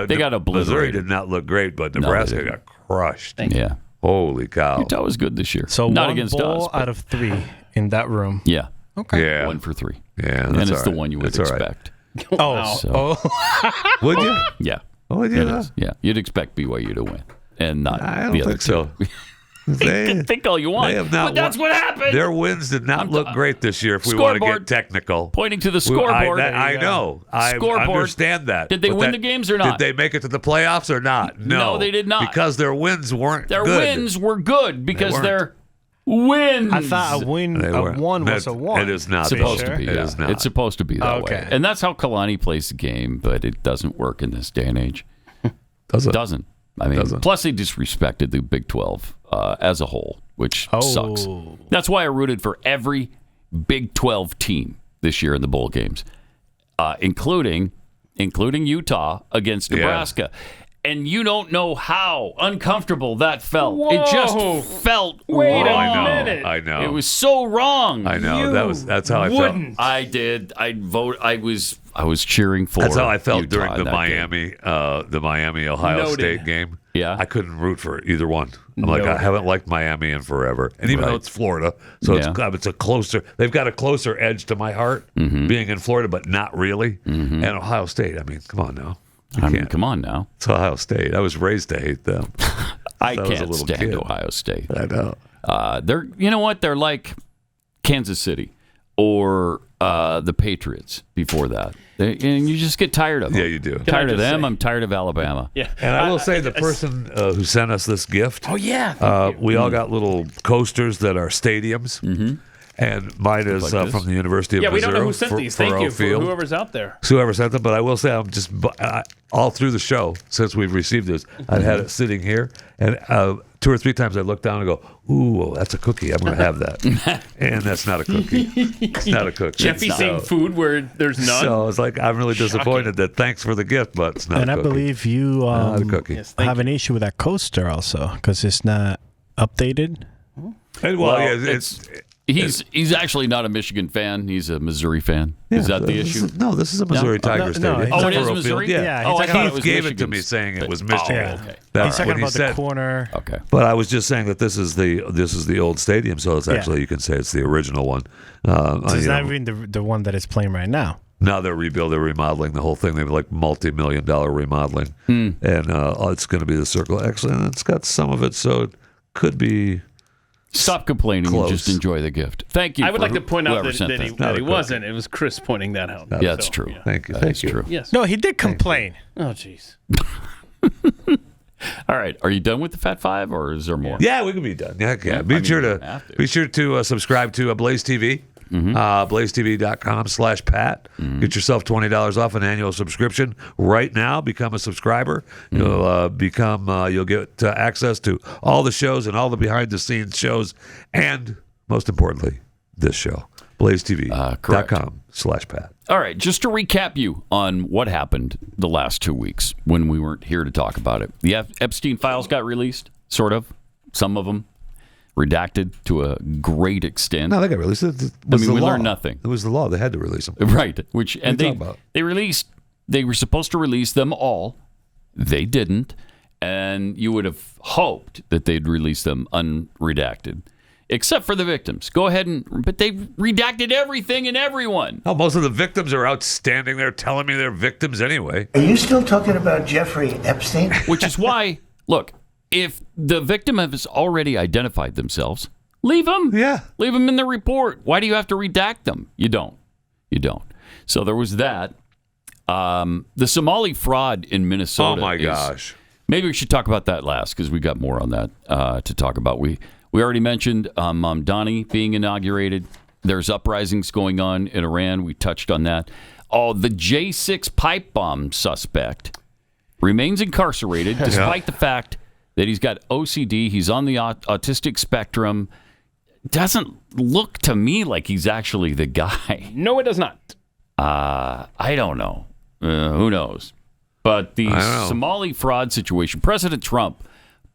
they got obliterated. Missouri did not look great, but Nebraska got crushed. Yeah. Holy cow. Utah was good this year. So not one against bowl us, but out of 3 in that room. Yeah. Okay. Yeah. 1 for 3. Yeah, and that's it's the all right. one you would That's all right. expect. Would you? Yeah. Oh, would you? It is. Yeah. You'd expect BYU to win. And not I the don't other think so. You can think all you want, They have not but that's what happened. Their wins did not look great this year if we want to Scoreboard. get technical. Pointing to the scoreboard. I know. I Scoreboard. understand that. Did they But win the games or not? Did they make it to the playoffs or not? No, they did not. Because their wins weren't Their good. wins were good because weren't. their wins. I thought a one was a one. It is not. Supposed to be. It Yeah. is not. It's supposed to be that Okay. way. And that's how Kalani plays the game, but it doesn't work in this day and age. Does it? Doesn't. I mean, plus they disrespected the Big 12 as a whole, which sucks. That's why I rooted for every Big 12 team this year in the bowl games, including Utah against Nebraska. And you don't know how uncomfortable that felt. Whoa. It just felt Wait wrong. a minute. I know. It was so wrong. I know. That's how I felt. I did. I'd vote. I was cheering for. That's how I felt Utah during in the that Miami Ohio Noted. State game. Yeah. I couldn't root for either one. I'm like, I haven't liked Miami in forever, and even Right. though it's Florida, so Yeah. it's a closer. They've got a closer edge to my heart being in Florida, but not really. And Ohio State. I mean, come on now. Come on now. It's Ohio State. I was raised to hate them. I was a can't little stand kid. Ohio State. I know. They're, you know what? They're like Kansas City or the Patriots before that. And you just get tired of them. Yeah, you do. Tired of them. I'm tired of Alabama. Yeah. And I will say the person who sent us this gift. Oh yeah. We all got little coasters that are stadiums. And mine is from the University of Missouri. We don't know who sent these. Thank you for whoever's out there. Whoever sent them, but I will say I'm just all through the show since we've received this, I've had it sitting here, and 2 or 3 times I look down and go, "Ooh, that's a cookie. I'm going to have that." And that's not a cookie. It's not a cookie. Jeffy's saying food where there's none. So it's like I'm really disappointed that thanks for the gift, but it's not. And a I cookie. believe you Not a cookie. Yes, have an issue with that coaster also because it's not updated. And, He's actually not a Michigan fan. He's a Missouri fan. Is that the issue? This is a Missouri Tiger Stadium. Oh, it is Missouri? Yeah. Keith gave it to me saying it was Michigan. Okay. That's He's what talking he about said. the corner. Okay. But I was just saying that this is the old stadium, so it's actually you can say it's the original one. So it's not even the one that is playing right now. Now they're remodeling the whole thing. They're like multi-million-dollar remodeling, and it's going to be the Circle X, and it's got some of it, so it could be. Stop complaining and just enjoy the gift. Thank you. I would like to point out that he wasn't. It was Chris pointing that out. Yeah, that's true. Yeah. Thank you. That's true. Yes. No, he did complain. Oh, jeez. All right. Are you done with the Fat Five, or is there more? Yeah, we can be done. Yeah. Be sure to subscribe to Blaze TV. BlazeTV.com/Pat. Get yourself $20 off an annual subscription right now. Become a subscriber. You'll you'll get access to all the shows and all the behind-the-scenes shows, and most importantly, this show. BlazeTV.com/Pat. All right, just to recap you on what happened the last 2 weeks when we weren't here to talk about it. The Epstein files got released, sort of. Some of them redacted to a great extent. No, they got released. We learned nothing. It was the law. They had to release them. Right. They released. They were supposed to release them all. They didn't, and you would have hoped that they'd release them unredacted, except for the victims. Go ahead but they redacted everything and everyone. Oh, most of the victims are outstanding. They're telling me they're victims anyway. Are you still talking about Jeffrey Epstein? Which is why, look, if the victim has already identified themselves, leave them. Yeah. Leave them in the report. Why do you have to redact them? You don't. So there was that. The Somali fraud in Minnesota. Oh, my gosh. Maybe we should talk about that last because we got more on that to talk about. We already mentioned Mamdani being inaugurated. There's uprisings going on in Iran. We touched on that. Oh, the J6 pipe bomb suspect remains incarcerated despite the fact that he's got OCD. He's on the autistic spectrum. Doesn't look to me like he's actually the guy. No, it does not. I don't know. Who knows? But the Somali fraud situation, President Trump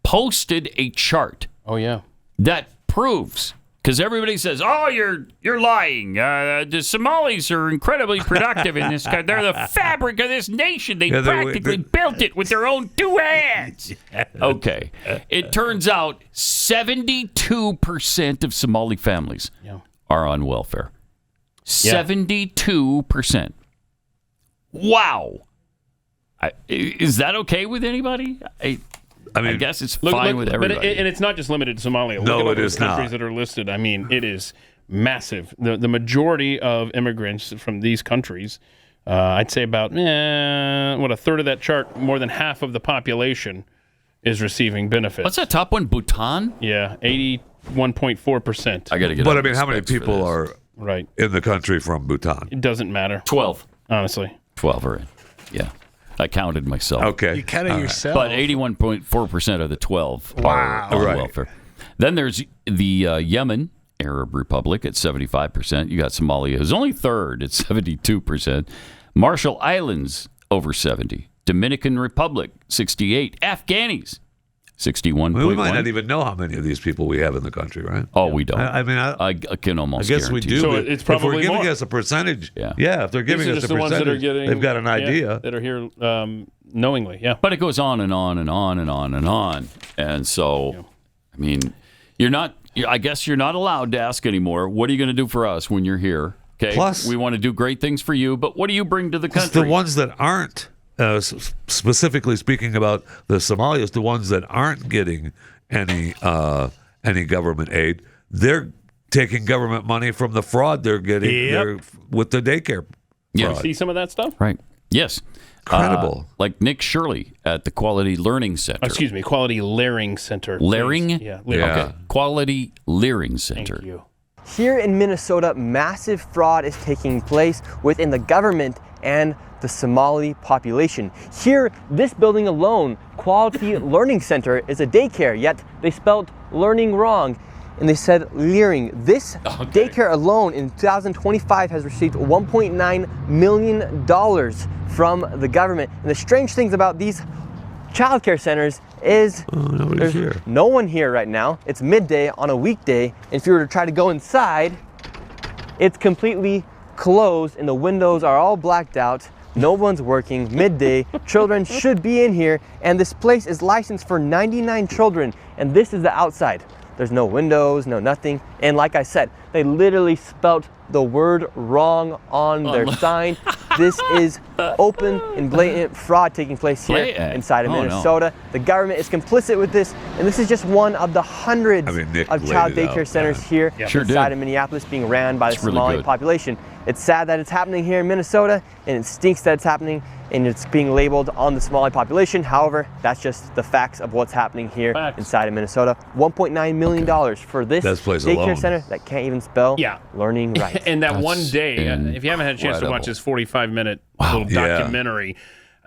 posted a chart. Oh, yeah. That proves, because everybody says, "Oh, you're lying. The Somalis are incredibly productive in this country. They're the fabric of this nation. They practically built it with their own 2 hands." Okay. It turns out 72% of Somali families are on welfare. 72%. Wow. Is that okay with anybody? I guess it's fine with everybody. And it's not just limited to Somalia. Look at all those countries that are listed. I mean, it is massive. The majority of immigrants from these countries, I'd say about, a third of that chart, more than half of the population is receiving benefits. What's that top one? Bhutan? Yeah, 81.4%. I got to get But I mean, how many people are right in the country from Bhutan? It doesn't matter. 12. Honestly. 12 are in. Yeah. I counted myself. Okay. You counted yourself. But 81.4% of the 12 are on welfare. Then there's the Yemen Arab Republic at 75%. You got Somalia, who's only third at 72%. Marshall Islands, over 70. Dominican Republic, 68. Afghanis, 61.1. We might not even know how many of these people we have in the country, right? Oh, we don't. I can almost I guess we guarantee. do. So it's probably if we're giving more. us a percentage, if they're These giving are us just a the ones that are percentage, getting, they've got an idea. that are here knowingly, But it goes on and on and on and on and on. And so, I mean, I guess you're not allowed to ask anymore, what are you going to do for us when you're here? Okay. Plus, we want to do great things for you, but what do you bring to the country? The ones that aren't, specifically speaking about the Somalis, the ones that aren't getting any government aid, they're taking government money from the fraud they're getting with the daycare fraud. You see some of that stuff? Right. Yes. Incredible. Like Nick Shirley at the Quality Learning Center. Excuse me, Quality Learning Center. Learning? Yeah. Okay. Quality Learning Center. Thank you. Here in Minnesota, massive fraud is taking place within the government and the Somali population. Here, this building alone, Quality Learning Center, is a daycare, yet they spelled learning wrong. And they said leering. This daycare alone in 2025 has received $1.9 million from the government. And the strange things about these childcare centers is there's here. No one here right now. It's midday on a weekday. And if you were to try to go inside, it's completely closed and the windows are all blacked out. No one's working, midday, children should be in here, and this place is licensed for 99 children, and this is the outside. There's no windows, no nothing, and like I said, they literally spelt the word wrong on their sign. This is open and blatant fraud taking place here inside of Minnesota. No. The government is complicit with this, and this is just one of the hundreds of child daycare centers here inside of Minneapolis being ran by the Somali population. It's sad that it's happening here in Minnesota, and it stinks that it's happening, and it's being labeled on the Somali population. However, that's just the facts of what's happening here inside of Minnesota. $1.9 million for this daycare center that can't even spell learning right. And that one day, if you haven't had a chance to watch this 45-minute little documentary,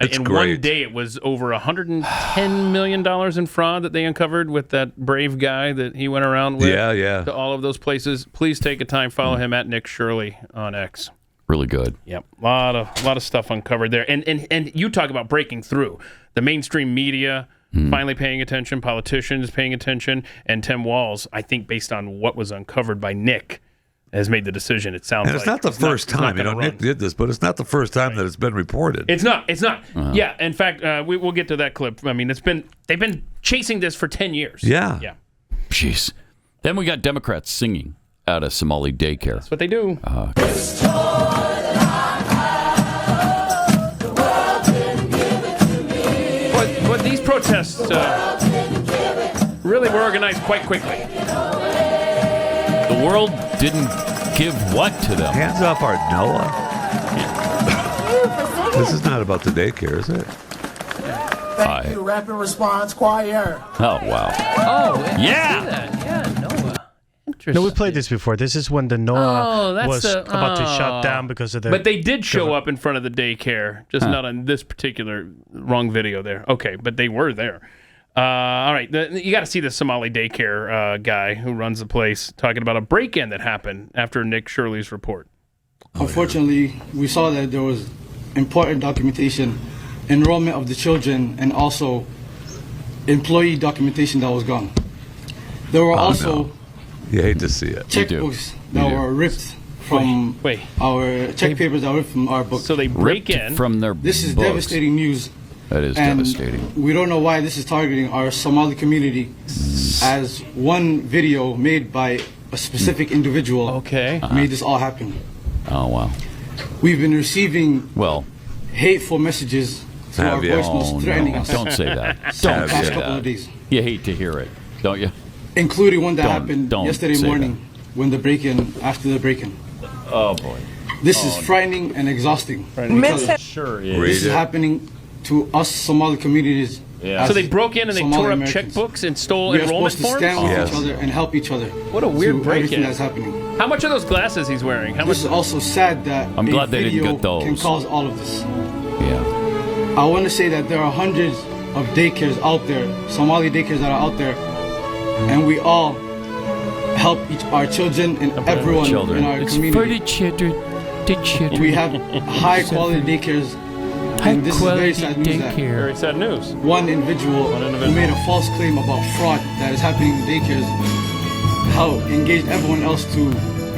in great. one day it was over $110 million in fraud that they uncovered with that brave guy that he went around with to all of those places. Please take a time, follow him at Nick Shirley on X. Really good. Yep, a lot of stuff uncovered there. And you talk about breaking through. The mainstream media finally paying attention, politicians paying attention, and Tim Walz, I think based on what was uncovered by Nick, has made the decision. It sounds like it's not the first time. Nick did this, but it's not the first time that it's been reported. It's not. Yeah. In fact, we'll get to that clip. I mean, they've been chasing this for 10 years. Yeah. Jeez. Then we got Democrats singing at a Somali daycare. That's what they do. But these protests really were organized quite quickly. The world didn't give what to them? Hands off our Noah. This is not about the daycare, is it? Thank you, Rapid Response Choir. Oh, wow. Oh, yeah, Noah. Interesting. No, we played this before. This is when the Noah was about to shut down because of the... But they did show up in front of the daycare, just not on this particular wrong video there. Okay, but they were there. All right, you got to see the Somali daycare guy who runs the place talking about a break-in that happened after Nick Shirley's report. Unfortunately, we saw that there was important documentation, enrollment of the children, and also employee documentation that was gone. There were also you hate to see it. Checkbooks that were ripped from our check papers that were ripped from our books. So they break in from their This is books. devastating news. That is devastating. We don't know why this is targeting our Somali community, as one video made by a specific individual made this all happen. Oh, wow. We've been receiving hateful messages to our voicemails threatening us. Don't say that. Don't say that. Couple of days. You hate to hear it, don't you? Including one that happened yesterday morning when after the break-in. Oh, boy. This is frightening and exhausting. Sure is. This is happening to us Somali communities. Yeah. So they broke in and they tore up checkbooks and stole enrollment forms? We are supposed to stand with each other and help each other. What a weird break-in. That's happening. How much are those glasses he's wearing? This is also sad that I'm glad they didn't get those. Can cause all of this. Yeah. I want to say that there are hundreds of daycares out there, Somali daycares that are out there, and we all help our children and everyone in our community. For the children. We have high quality daycares. And this is very sad news. Very sad news. One individual who made a false claim about fraud that is happening in daycares, how engaged everyone else to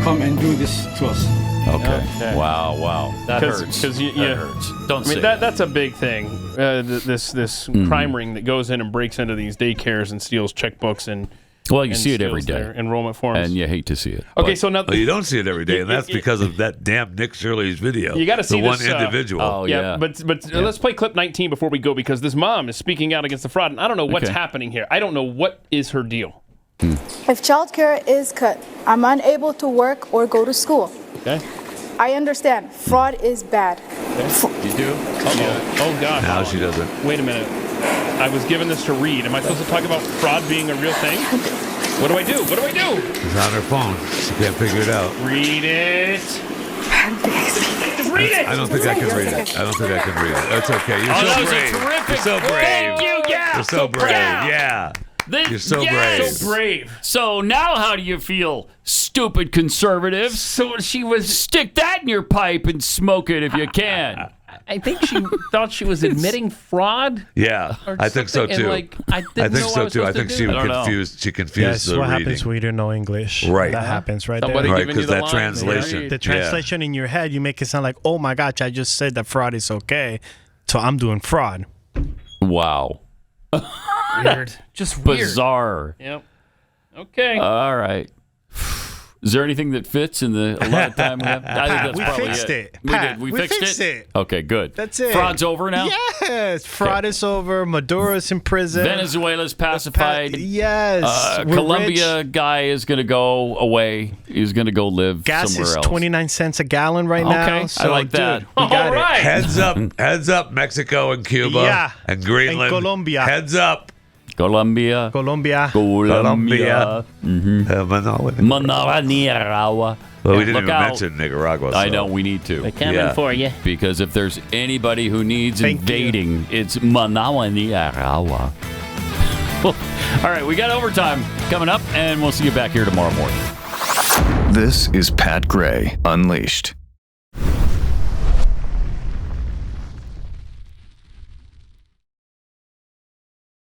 come and do this to us. Okay. Wow. That hurts. That hurts. Don't say that. That's a big thing. This crime ring that goes in and breaks into these daycares and steals checkbooks and. Well, you see it every day. Enrollment forms. And you hate to see it. Okay, so now... Well, you don't see it every day, and that's because of that damn Nick Shirley's video. You got to see the this, one individual. Oh, yeah. But let's play clip 19 before we go, because this mom is speaking out against the fraud, and I don't know what's happening here. I don't know what is her deal. If childcare is cut, I'm unable to work or go to school. Okay. I understand. Fraud is bad. Okay. You do? Oh, God. Now she doesn't. Wait a minute. I was given this to read. Am I supposed to talk about fraud being a real thing? What do I do? What do I do? She's on her phone. She can't figure it out. Read it. Just read it. I don't think I can read it. I don't think I can read it. That's okay. You're that so was a brave. terrific. You're so brave. Thank you. Yeah. You're so brave. Yeah. You're so brave. So brave. So now how do you feel, stupid conservatives? So she was... Stick that in your pipe and smoke it if you can. I think she thought she was admitting fraud. Yeah, I think so too. I think so too. I think she confused. She confused the what reading. happens when you don't know English. Right. That happens right Somebody there. Right, giving you because the that line, translation. The translation in your head, you make it sound like, oh my gosh, I just said that fraud is okay, so I'm doing fraud. Wow. Weird. Just weird. Bizarre. Yep. Okay. All right. Is there anything that fits in the amount of time we have? I think that's we probably fixed it. We Pat, did. We we fixed fixed it. Okay, good. That's it. Fraud's over now? Yes. Fraud is over. Maduro's in prison. Venezuela's pacified. Yes. We're Colombia rich. guy is going to go away. He's going to go live Gas somewhere is else. 29 cents a gallon right now. Okay, So, I like that. Dude, we got it. Heads up, Mexico and Cuba. Yeah. And Greenland. And Colombia. Heads up. Colombia. Well, Nicaragua. we didn't even mention Nicaragua. I know, we need to. They're coming for you. Because if there's anybody who needs invading, it's Manawa, Nicaragua. All right, we got overtime coming up, and we'll see you back here tomorrow morning. This is Pat Gray Unleashed.